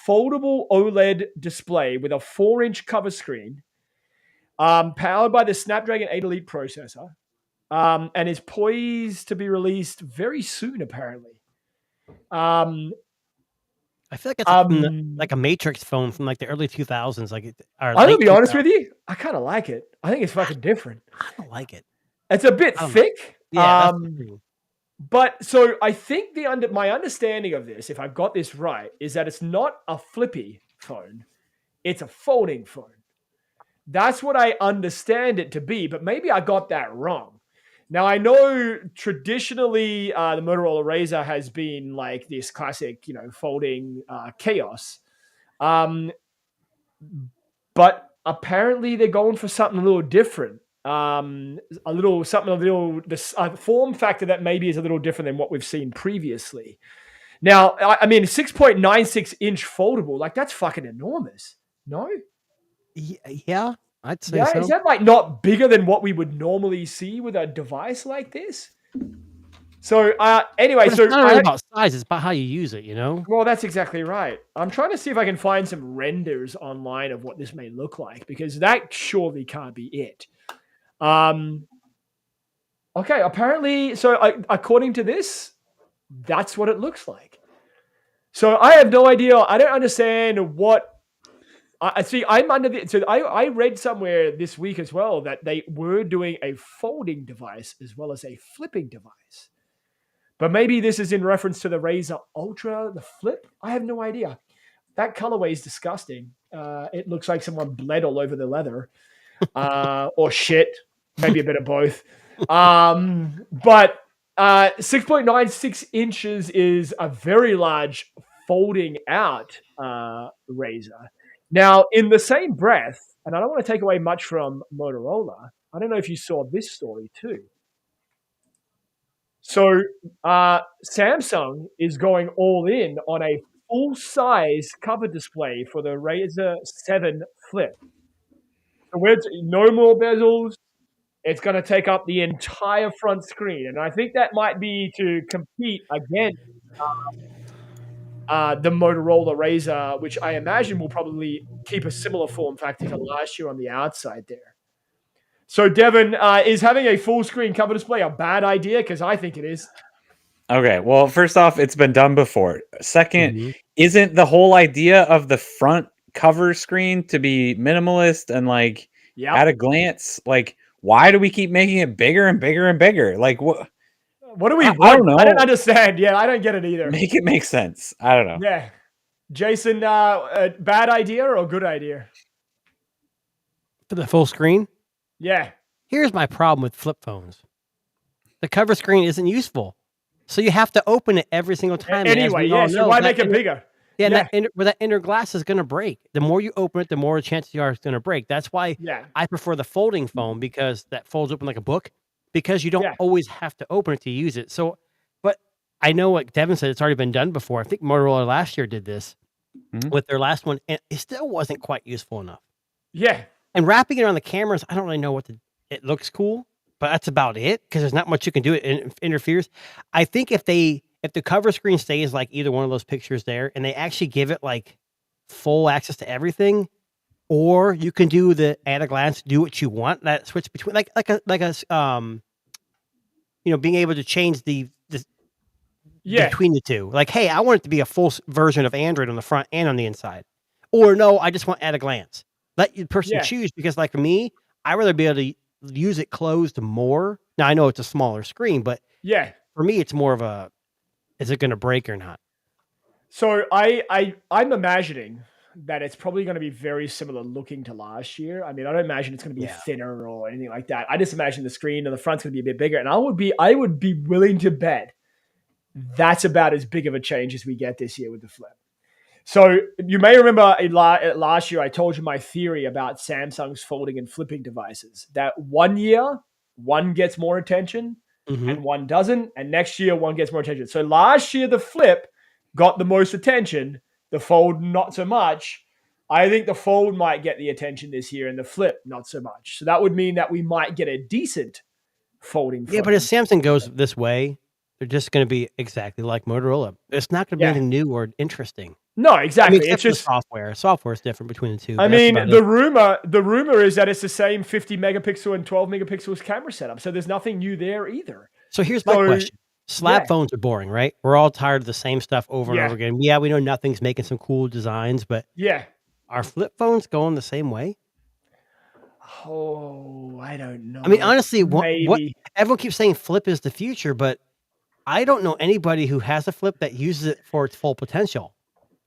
foldable OLED display with a 4-inch cover screen. Powered by the Snapdragon 8 Elite processor, and is poised to be released very soon, apparently. I feel like it's like a Matrix phone from like the early 2000s. Like, I'm gonna be honest with you, I kind of like it. I think it's fucking different. I don't like it. It's a bit I don't know. thick. Yeah, that's the thing. But so I think my understanding of this, if I've got this right, is that it's not a flippy phone; it's a folding phone. That's what I understand it to be, but maybe I got that wrong. Now, I know traditionally the Motorola Razr has been like this classic, folding chaos. But apparently they're going for something a little different. The form factor that maybe is a little different than what we've seen previously. Now, I mean, 6.96 inch foldable, like that's fucking enormous. No? Yeah, I'd say Yeah, so. is that like not bigger than what we would normally see with a device like this? So anyway, But so it's not really about size; it's about how you use it. You know. well, that's exactly right. I'm trying to see if I can find some renders online of what this may look like because that surely can't be it. Okay, apparently, so according to this, that's what it looks like. So I have no idea. I don't understand what. I see. I'm under the. So I read somewhere this week as well that they were doing a folding device as well as a flipping device. But maybe this is in reference to the Razr Ultra, the flip. I have no idea. That colorway is disgusting. It looks like someone bled all over the leather, or shit. Maybe a bit of both. But 6.96 inches is a very large folding out Razr. Now, in the same breath, and I don't want to take away much from Motorola, I don't know if you saw this story too. So Samsung is going all in on a full-size cover display for the Razer 7 Flip. So no more bezels. It's going to take up the entire front screen, and I think that might be to compete against the Motorola Razr, which I imagine will probably keep a similar form factor to last year on the outside there. So, Devin, is having a full screen cover display a bad idea? Because I think it is. Okay, well, first off, it's been done before. Second, Mhm. isn't the whole idea of the front cover screen to be minimalist and like at a glance? Like, why do we keep making it bigger and bigger and bigger? Like, what? What do we I want? don't know. I don't understand. Yeah, I don't get it either. Make it make sense. I don't know. Yeah. Jason, bad idea or good idea? For the full screen, Yeah. here's my problem with flip phones. The cover screen isn't useful. So you have to open it every single time. and as Anyway, we all yeah. So know, why that make it inner- bigger? Yeah, Yeah. where that inner glass is going to break. The more you open it, the more chances you are it's going to break. That's why Yeah. I prefer the folding phone because that folds open like a book because you don't Yeah. always have to open it to use it. So, but I know what Devin said, it's already been done before. I think Motorola last year did this Mhm. with their last one, and it still wasn't quite useful enough. Yeah. And wrapping it on the cameras, I don't really know what it looks cool, but that's about it because there's not much you can do. It interferes. I think if the cover screen stays like either one of those pictures there, and they actually give it like full access to everything, or you can do the at a glance, do what you want. That switch between being able to change the Yeah. between the two. Like, hey, I want it to be a full version of Android on the front and on the inside, or no, I just want at a glance. Let the person Yeah. choose because, like me, I'd rather be able to use it closed more. Now I know it's a smaller screen, but Yeah. for me, it's more of a: is it going to break or not? So I'm imagining that it's probably going to be very similar looking to last year. I mean, I don't imagine it's going to be Yeah. thinner or anything like that. I just imagine the screen and the front's going to be a bit bigger, and I would be willing to bet that's about as big of a change as we get this year with the Flip. So you may remember last year I told you my theory about Samsung's folding and flipping devices. That one year one gets more attention Mhm. and one doesn't, and next year one gets more attention. So last year the Flip got the most attention, the Fold not so much. I think the Fold might get the attention this year and the Flip not so much. So that would mean that we might get a decent folding Yeah, phone. but if Samsung goes this way, they're just going to be exactly like Motorola. It's not going to be Yeah. anything new or interesting. No, I mean, exactly. except It's for the just software. Software is different between the two. I but that's mean, about the it. rumor is that it's the same 50 megapixel and 12 megapixels camera setup. So there's nothing new there either. So here's my So, question. Slab yeah. phones are boring, right? We're all tired of the same stuff over and Yeah. over again. Yeah, we know nothing's making some cool designs, but Yeah. are flip phones going the same way? Oh, I don't know. I mean, honestly, what Maybe. everyone keeps saying flip is the future, but I don't know anybody who has a flip that uses it for its full potential.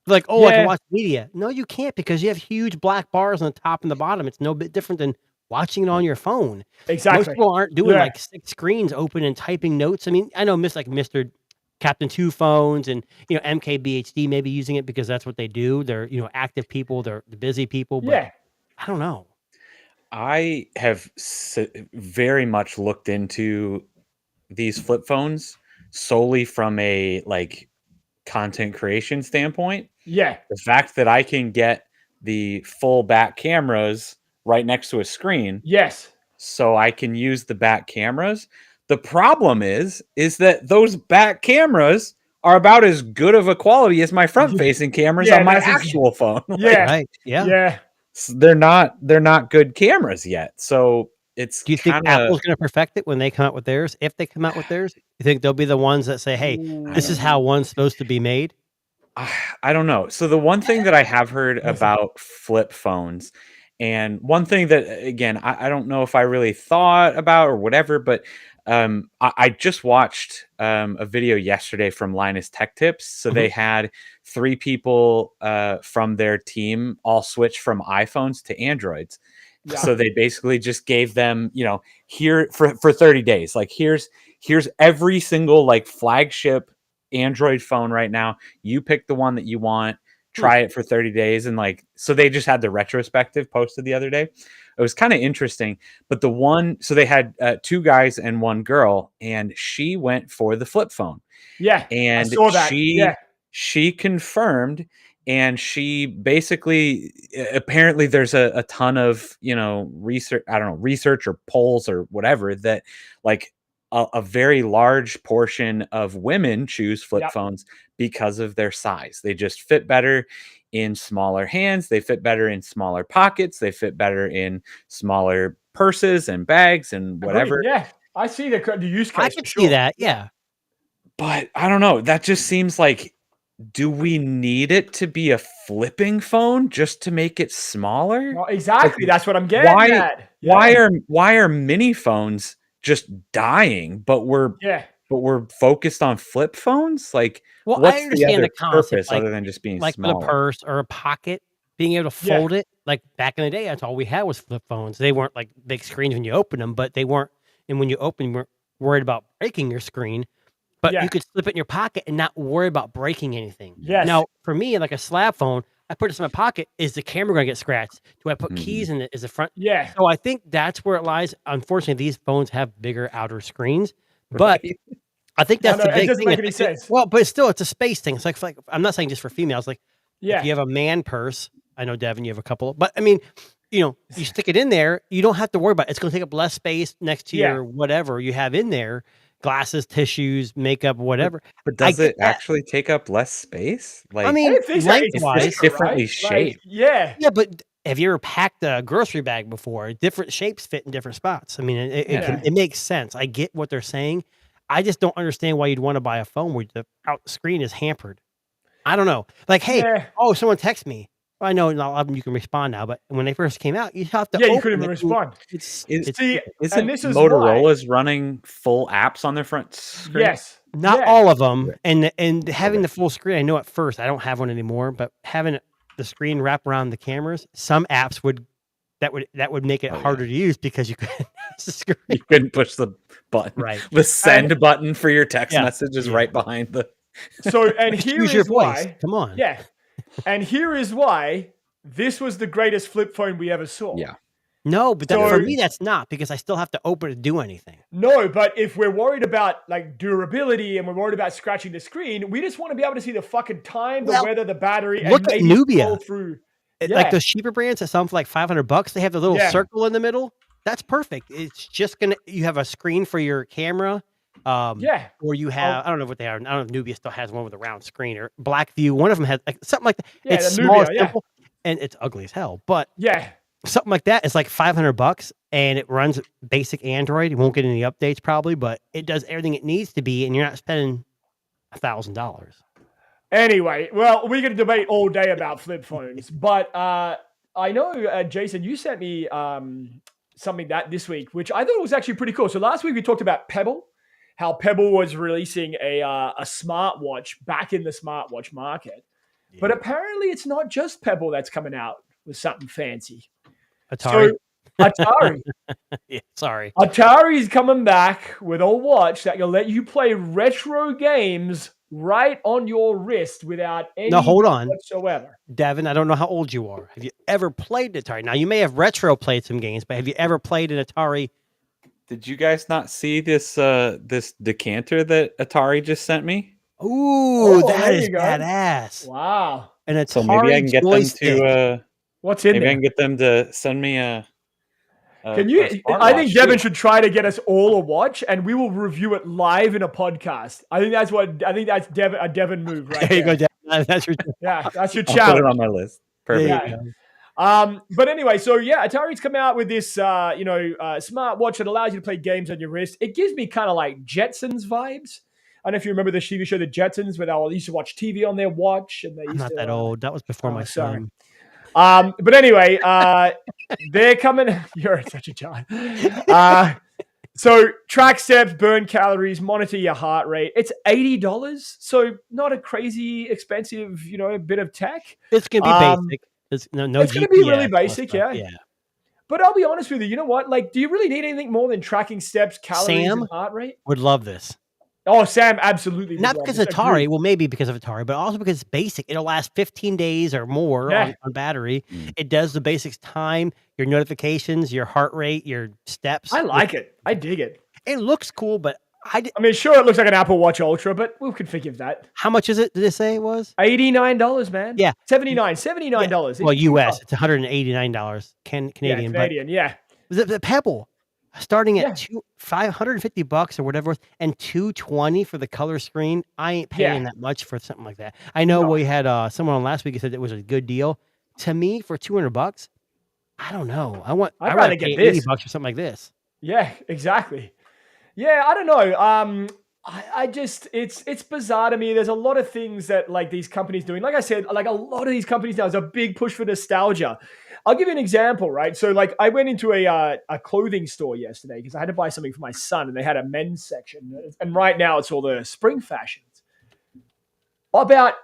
Like, oh, I Yeah. can watch media. No, you can't because you have huge black bars on the top and the bottom. It's no bit different than watching it on your phone. Most Exactly. people aren't doing Yeah. like 6 screens open and typing notes. I mean, I know Mr. Captain 2 phones and MKBHD maybe using it because that's what they do. They're active people. They're the busy people. But Yeah. I don't know. I have very much looked into these flip phones solely from a like content creation standpoint. Yeah. The fact that I can get the full back cameras right next to a screen, Yes. so I can use the back cameras. The problem is that those back cameras are about as good of a quality as my front facing cameras Yeah, on my that's ex- actual phone. Yeah. Right? Yeah. Yeah. They're not good cameras yet. So it's Do you think kinda, Apple's going to perfect it when they come out with theirs? If they come out with theirs, you think they'll be the ones that say, "Hey, this is how one's supposed to be made"? I don't know. So the one thing that I have heard about flip phones, and one thing that again I don't know if I really thought about or whatever, but I just watched a video yesterday from Linus Tech Tips. So they had 3 people from their team all switch from iPhones to Androids. Yeah. So they basically just gave them, here for 30 days. Like here's every single like flagship Android phone right now. You pick the one that you want, try it for 30 days. And like, so they just had the retrospective posted the other day. it was kind of interesting. But so they had 2 guys and 1 girl, and she went for the flip phone. Yeah, And I saw that. she confirmed, and she basically apparently there's a ton of research or polls or whatever that like a very large portion of women choose flip phones because of their size. They just fit better in smaller hands, they fit better in smaller pockets, they fit better in smaller purses and bags and whatever. Yeah, I see the use case. I can see that. Yeah. But I don't know. That just seems like, do we need it to be a flipping phone just to make it smaller? Well, exactly. That's what I'm getting at. Yeah. Why are mini phones just dying, but we're focused on flip phones? Like, well, what's I understand the the concept, purpose other than just being like smaller? with a purse or a pocket, being able to fold it. Like back in the day, that's all we had was flip phones. They weren't like big screens when you open them, but they weren't. And when you open, you weren't worried about breaking your screen. But you could slip it in your pocket and not worry about breaking anything. Yes. Now, for me, like a slab phone, I put this in my pocket. Is the camera going to get scratched? Do I put keys in it? Is the front? Yeah. So I think that's where it lies. Unfortunately, these phones have bigger outer screens, but I think that's the big it doesn't thing. make any sense. Well, but still, it's a space thing. It's like I'm not saying just for females. Like, yeah, if you have a man purse, I know Devin, you have a couple, but I mean, you stick it in there. You don't have to worry about it. It's going to take up less space next to your whatever you have in there. Glasses, tissues, makeup, whatever. But does it actually take up less space? Like, I mean, lengthwise, it's differently shaped. Yeah, but have you ever packed a grocery bag before? Different shapes fit in different spots. I mean, it makes sense. I get what they're saying. I just don't understand why you'd want to buy a phone where the out screen is hampered. I don't know. Like, hey, someone text me. Well, I know not all of them you can respond now, but when they first came out, you have to. Yeah, you couldn't even respond. Isn't Motorola's running full apps on their front screen? Yes, not all of them, and having the full screen. I know at first I don't have one anymore, but having the screen wrap around the cameras, some apps would make it harder to use because you couldn't use the screen. You couldn't push the button. Right, the send button for your text message is right behind the. So and here use is your why. voice. Come on, yeah. And here is why this was the greatest flip phone we ever saw. Yeah. No, but for me, that's not, because I still have to open it to do anything. No, but if we're worried about like durability and we're worried about scratching the screen, we just want to be able to see the fucking time, the weather, the battery, and look at Nubia. Through. Like those cheaper brands that sell for like $500, they have the little circle in the middle. That's perfect. It's just you have a screen for your camera. Or you have, I don't know what they are. I don't know if Nubia still has one with a round screen, or Blackview. One of them has like something like that. Yeah, it's small, simple, and it's ugly as hell. But something like that is like $500, and it runs basic Android. You won't get any updates probably, but it does everything it needs to be, and you're not spending $1,000. Anyway, well, we're going to debate all day about flip phones, but I know, Jason, you sent me something this week, which I thought was actually pretty cool. So last week we talked about Pebble. How Pebble was releasing a smartwatch back in the smartwatch market. Yeah. But apparently it's not just Pebble that's coming out with something fancy. Atari. So, Atari. Sorry. Atari's coming back with a watch that will let you play retro games right on your wrist without any hold on. whatsoever. Devin, I don't know how old you are. Have you ever played Atari? Now, you may have retro played some games, but have you ever played an Atari? Did you guys not see this this decanter that Atari just sent me? Ooh, that is badass! Wow. And Atari so maybe I can get joystick. them to. What's in there? Maybe I can get them to send me a. Can you? I think Devin should try to get us all a watch, and we will review it live in a podcast. I think that's a Devin move, right? There you go, Devin. That's your. Yeah, that's your I'll challenge. put it on my list. Perfect. But anyway, so Atari's come out with this, smartwatch that allows you to play games on your wrist. It gives me kind of like Jetsons vibes. I don't know if you remember the TV show, The Jetsons, where they all used to watch TV on their watch. And I'm not that old. That was before my son. But anyway, they're coming. You're such a child. So track steps, burn calories, monitor your heart rate. It's $80, so not a crazy expensive, bit of tech. It's gonna be basic. It's going to be really basic, yeah. But I'll be honest with you. You know what? Like, do you really need anything more than tracking steps, calories, and heart rate? Would love this. Oh, Sam absolutely. Not would because love of this. Atari. Agreed. Well, maybe because of Atari, but also because it's basic. It'll last 15 days or more Yeah. on battery. Mm. It does the basics time, your notifications, your heart rate, your steps. I like it. I dig it. It looks cool, but I mean, sure, it looks like an Apple Watch Ultra, but we can forgive that. how much is it? Did it say it was? $89, man. Yeah. $79. Well, US, it's $189 Canadian. But Canadian, yeah. the Pebble starting at Yeah. $550 or whatever, and $220 for the color screen. I ain't Yeah. paying that much for something like that. I know No. we had someone on last week who said it was a good deal. To me, for $200, I don't know. I'd rather get pay this. $80 for something like this. Yeah, exactly. Yeah, I don't know. I just it's bizarre to me. There's a lot of things that like these companies doing. Like I said, like a lot of these companies now, there's a big push for nostalgia. I'll give you an example, right? So like I went into a clothing store yesterday because I had to buy something for my son, and they had a men's section. And right now it's all the spring fashions. About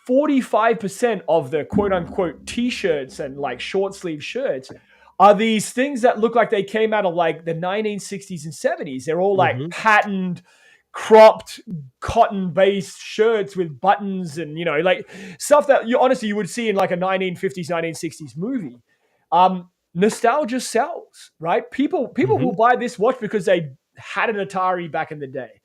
45% of the quote unquote t-shirts and like short sleeve shirts are these things that look like they came out of like the 1960s and 70s. They're all like patterned, cropped, cotton-based shirts with buttons and, you know, like stuff that you honestly you would see in like a 1950s, 1960s movie. Nostalgia sells, right? People will buy this watch because they had an Atari back in the day.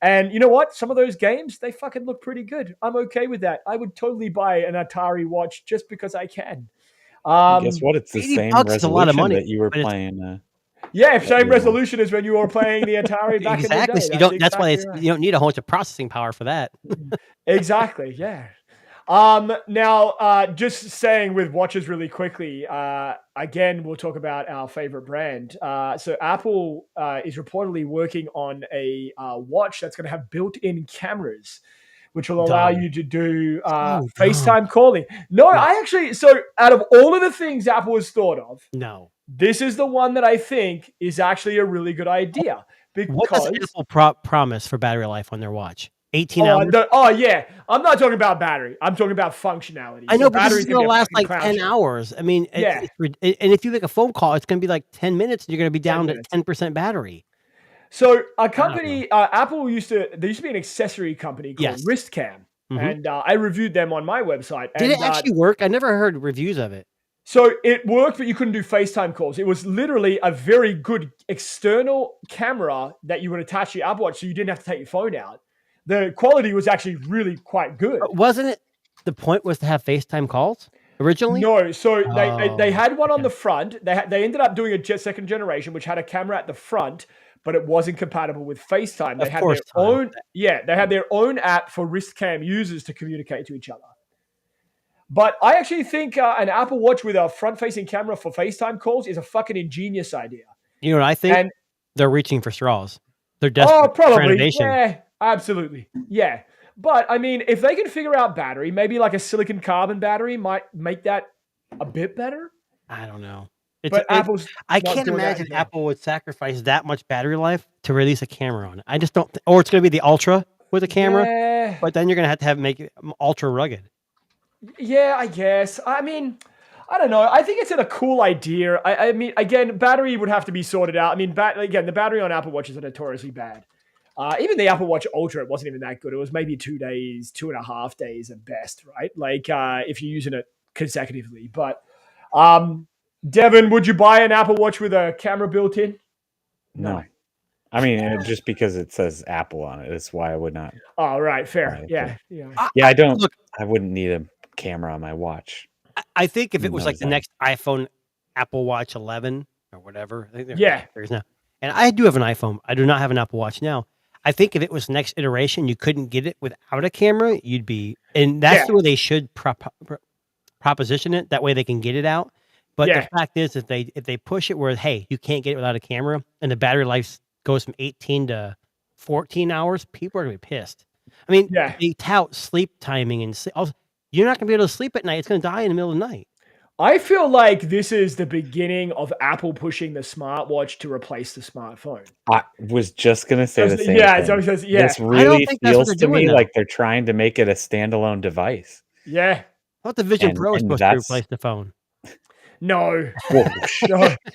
And you know what? Some of those games, they fucking look pretty good. I'm okay with that. I would totally buy an Atari watch just because I can. Guess what? It's the same $80 is a lot of resolution money, that you were but it's- playing. Yeah, same resolution as when you were playing the Atari back Exactly. in the day. So you don't. That's why exactly right. you don't need a whole bunch of processing power for that. Exactly, yeah. Now, just saying with watches really quickly, again, we'll talk about our favorite brand. So Apple is reportedly working on a watch that's going to have built-in cameras, which will allow Dumb. you to do dumb. FaceTime calling. No, I actually, so out of all of the things Apple has thought of, No. this is the one that I think is actually a really good idea. What does Because Apple promise for battery life on their watch? 18 Oh, hours? yeah. I'm not talking about battery. I'm talking about functionality. I know, So but this is battery's going to be a last fucking like crown 10 jewel. hours. I mean, Yeah. and if you make a phone call, it's going to be like 10 minutes and you're going to be 10 down to minutes. 10% battery. So a company, Apple there used to be an accessory company called Yes. WristCam. Mhm. And I reviewed them on my website. Did and, it actually work? I never heard reviews of it. So it worked, but you couldn't do FaceTime calls. It was literally a very good external camera that you would attach to your Apple Watch so you didn't have to take your phone out. The quality was actually really quite good. But wasn't it the point was to have FaceTime calls originally? No, so they Oh, had one on okay. the front. They ended up doing a second generation, which had a camera at the front, but it wasn't compatible with FaceTime. They Of had course, their Tom. own, they had their own app for WristCam users to communicate to each other. But I actually think an Apple Watch with a front-facing camera for FaceTime calls is a fucking ingenious idea. You know what I think? And They're reaching for straws. They're desperate oh, for probably, innovation. yeah, absolutely, yeah. But I mean, if they can figure out battery, maybe like a silicon carbon battery might make that a bit better. I don't know. But Apple's I not can't doing that imagine now. Apple would sacrifice that much battery life to release a camera on it. I just don't. Or it's going to be the Ultra with a camera, Yeah. but then you're going to have make it ultra rugged. Yeah, I guess. I mean, I don't know. I think it's a cool idea. I mean, again, battery would have to be sorted out. I mean, again, the battery on Apple Watches are notoriously bad. Even the Apple Watch Ultra, it wasn't even that good. It was maybe 2 days, 2.5 days at best, right? Like if you're using it consecutively. But Devin, would you buy an Apple Watch with a camera built in? No. I mean, just because it says Apple on it, that's why I would not. Oh, right, fair. Right, Yeah, yeah. Yeah, I don't. Look, I wouldn't need a camera on my watch. I think if Who it was knows like the that? next iPhone, Apple Watch 11 or whatever. I think Yeah. there's now. And I do have an iPhone. I do not have an Apple Watch now. I think if it was next iteration, you couldn't get it without a camera. You'd be, and that's Yeah. the way they should proposition it. That way they can get it out. But Yeah. the fact is, if they push it where hey, you can't get it without a camera, and the battery life goes from 18 to 14 hours, people are gonna be pissed. I mean, Yeah. they tout sleep timing and also, you're not gonna be able to sleep at night. It's gonna die in the middle of the night. I feel like this is the beginning of Apple pushing the smartwatch to replace the smartphone. I was just gonna say the same Yeah, thing. so yeah, This really think that's what feels they're to me doing, though. like they're trying to make it a standalone device. yeah. I thought the Vision And- Pro is and supposed to that's- replace the phone. No. Whoa,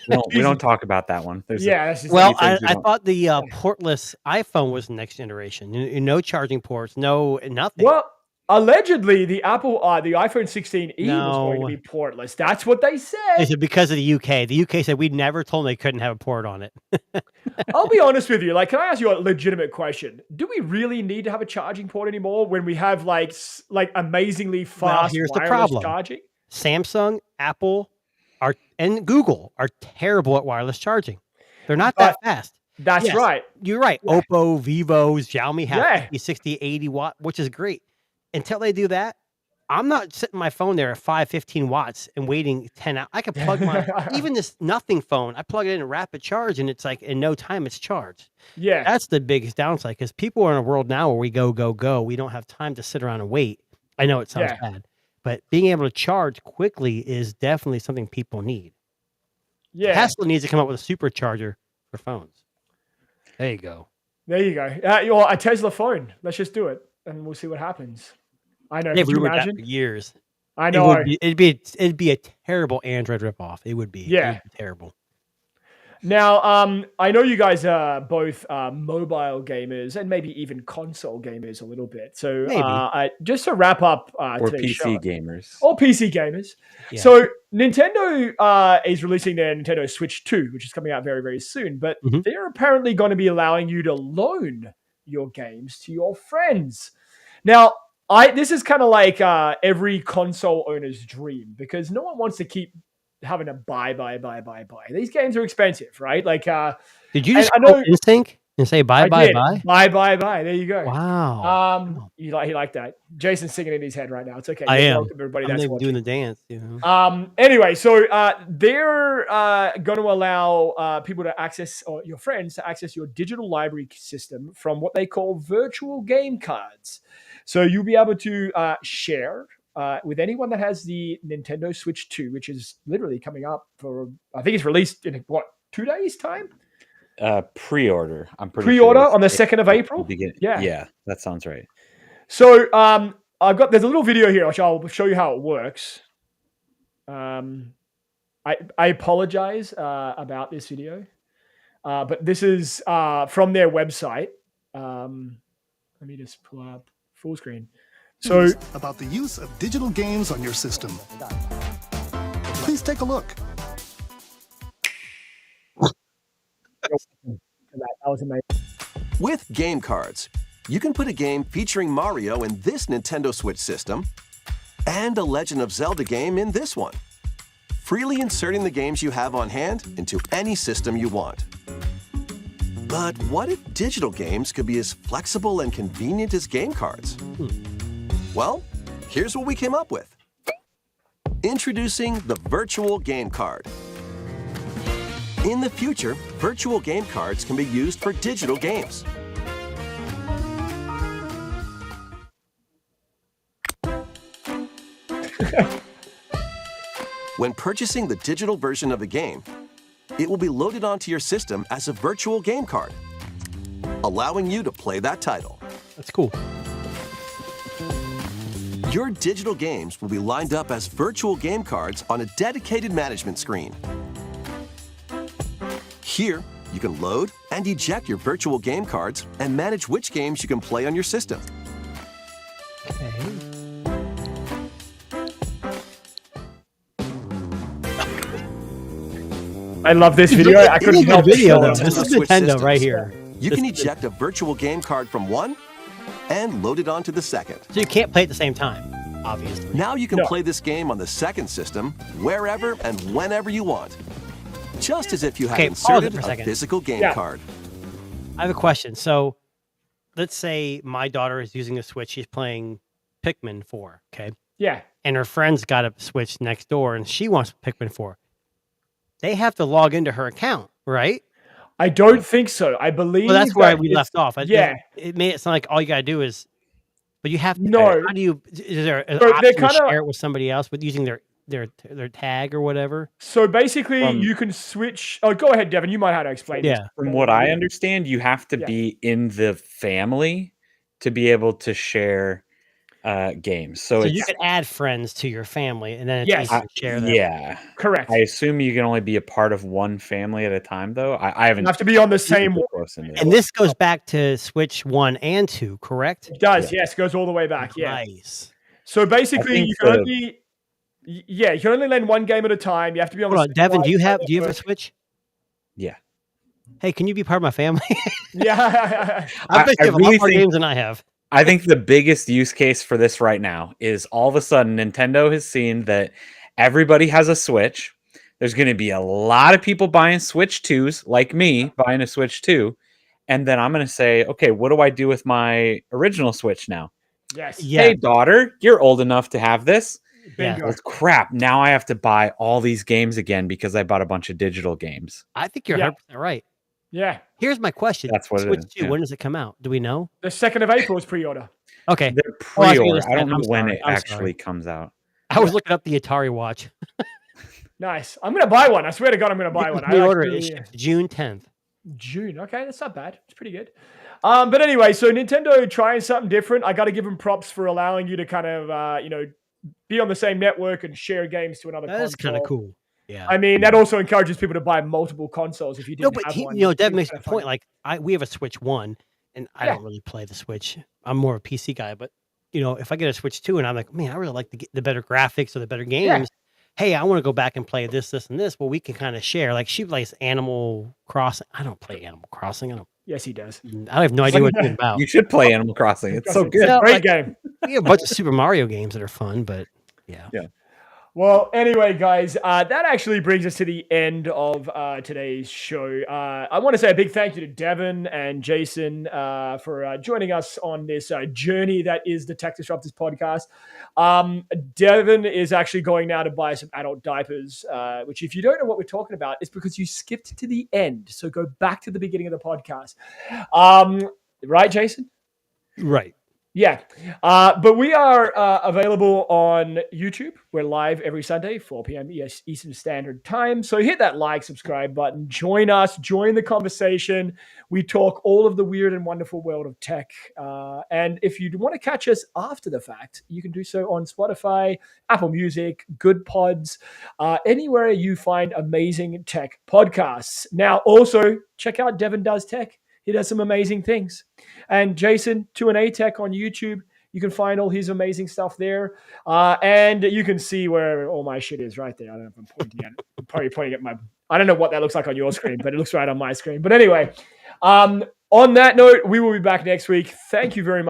No. we don't talk about that one. There's Yeah, that's just Well, things we I don't- thought the portless iPhone was the next generation. No charging ports, no nothing. well, allegedly the iPhone 16e was going to No. be portless. That's what they They said. said because of the UK. The UK said we never told them they couldn't have a port on it. I'll be honest with you. Like, can I ask you a legitimate question? Do we really need to have a charging port anymore when we have like amazingly fast here's the wireless problem. charging? Samsung, Apple, and Google are terrible at wireless charging. They're not that fast. That's Yes. right. You're right. Yeah. Oppo, Vivo, Xiaomi have Yeah. 50, 60, 80 watt, which is great. Until they do that, I'm not sitting my phone there at 5, 15 watts and waiting 10 hours. I can plug even this nothing phone, I plug it in a rapid charge and it's like in no time it's charged. Yeah. That's the biggest downside because people are in a world now where we go, go, go. We don't have time to sit around and wait. I know it sounds bad, but being able to charge quickly is definitely something people need. Yeah. Tesla needs to come up with a supercharger for phones. There you go. There you go. A Tesla phone. Let's just do it and we'll see what happens. I know. They've Could you rumored that imagine? for years. I know. It'd be a terrible Android ripoff. It would be. Yeah. It would be terrible. Now, I know you guys are both mobile gamers and maybe even console gamers a little bit. So just to wrap up or today's PC show, gamers. or PC gamers. Yeah. So Nintendo is releasing their Nintendo Switch 2, which is coming out very, very soon. But Mhm. they're apparently going to be allowing you to loan your games to your friends. Now, this is kind of like every console owner's dream because no one wants to keep having to buy. These games are expensive, right? Like, Did you just I quote know- Instinct and say bye, I bye, did. bye? Bye. There you go. Wow. He liked that. Jason's singing in his head right now. It's okay. I You're am. welcome, everybody. I'm That's even watching. doing the dance. You know? Anyway, so they're going to allow people to access, or your friends to access your digital library system from what they call virtual game cards. So you'll be able to share with anyone that has the Nintendo Switch 2, which is literally coming up for, I think it's released in 2 days time? Pre-order. I'm pretty Pre-order sure on the 2nd of April? Yeah. Yeah, that sounds right. So there's a little video here which I'll show you how it works. I apologize about this video, but this is from their website. Let me just pull up full screen. So about the use of digital games on your system. Please take a look. that was amazing. With game cards, you can put a game featuring Mario in this Nintendo Switch system and a Legend of Zelda game in this one, freely inserting the games you have on hand into any system you want. But what if digital games could be as flexible and convenient as game cards? Well, here's what we came up with. Introducing the Virtual Game Card. In the future, virtual game cards can be used for digital games. When purchasing the digital version of a game, it will be loaded onto your system as a virtual game card, allowing you to play that title. That's cool. Your digital games will be lined up as virtual game cards on a dedicated management screen. Here, you can load and eject your virtual game cards and manage which games you can play on your system. Okay. I love this video. I couldn't This is a help good video, but though. show This it. is Switch Nintendo systems. right here. You can eject a virtual game card from one and load it onto the second. So you can't play at the same time, obviously. Now you can No. play this game on the second system wherever and whenever you want, just as if you had Okay, pause it inserted for a a second. physical game Yeah. card. I have a question. So let's say my daughter is using a Switch. She's playing Pikmin 4, okay? Yeah. And her friend's got a Switch next door and she wants Pikmin 4. They have to log into her account, right? I don't think so. I believe Well, that's where that we it's- left off. Yeah. It made it sound like all you got to do is, but you have to, No. how do you, is there an So they're option to kinda- share it with somebody else with using their tag or whatever? So basically, From- you can switch. Oh, go ahead, Devin. You might have to explain. this. Yeah. From what I understand, you have to Yeah. be in the family to be able to share games. So, So it's, you could add friends to your family, and then it's Yes. easy to share them. yeah. Correct. I assume you can only be a part of one family at a time, though. I haven't. You have to be on the same one. Close into And it. this goes back to Switch 1 and 2, correct? It does, yes, goes all the way back. Yeah. Nice. So basically, think you can only, you can only lend one game at a time. You have to be on. Hold the on, Devin, do you have network. a Switch? Yeah. Hey, can you be part of my family? Yeah. I bet I you have a really lot more think- games than I have. I think the biggest use case for this right now is all of a sudden Nintendo has seen that everybody has a Switch. There's going to be a lot of people buying Switch 2s, like me, buying a Switch 2. And then I'm going to say, okay, what do I do with my original Switch now? Yes. Yeah. Hey, daughter, you're old enough to have this. Bingo. Well, crap. Now I have to buy all these games again because I bought a bunch of digital games. I think you're Yeah. 100% right. Yeah. Here's my question. That's what it Switch is, 2, yeah. when does it come out? Do we know? The 2nd of April is pre-order. Okay. They're Oh, I was gonna pre-order. I don't say- know I'm when sorry, it I'm actually sorry. comes out. I was looking up the Atari Watch. Nice. I'm gonna buy one. I swear to God, I'm gonna buy one. I Pre-order it. It actually- ships June 10th. June. Okay, that's not bad. It's pretty good. But anyway, so Nintendo trying something different. I got to give them props for allowing you to kind of, be on the same network and share games to another That is kind of console. cool. Yeah. I mean, that also encourages people to buy multiple consoles if you No, didn't but have one. Dev It's makes kinda the point. funny. Like we have a Switch 1, and I Yeah. don't really play the Switch. I'm more of a PC guy, but if I get a Switch 2 and I'm like, man, I really like the better graphics or the better games. Hey, I want to go back and play this, and this. Well, we can kind of share. Like she plays Animal Crossing. I don't play Animal Crossing. I Yes, he does. have no idea what it's about. You should play Animal Crossing. It's so good. No, Great like- game. We have a bunch of Super Mario games that are fun, but yeah. Well, anyway, guys, that actually brings us to the end of today's show. I want to say a big thank you to Devin and Jason for joining us on this journey that is the Tech Disruptors podcast. Devin is actually going now to buy some adult diapers, which if you don't know what we're talking about, it's because you skipped to the end. So go back to the beginning of the podcast. Right, Jason? Right. Yeah. But we are available on YouTube. We're live every Sunday, 4 p.m. Eastern Standard Time. So hit that like, subscribe button. Join us. Join the conversation. We talk all of the weird and wonderful world of tech. And if you want to catch us after the fact, you can do so on Spotify, Apple Music, Good Pods, anywhere you find amazing tech podcasts. Now, also, check out Devin Does Tech. He does some amazing things. And Jason, 2&A Tech on YouTube. You can find all his amazing stuff there. And you can see where all my shit is right there. I don't know if I'm pointing at it. I'm probably pointing at my... I don't know what that looks like on your screen, but it looks right on my screen. But anyway, on that note, we will be back next week. Thank you very much.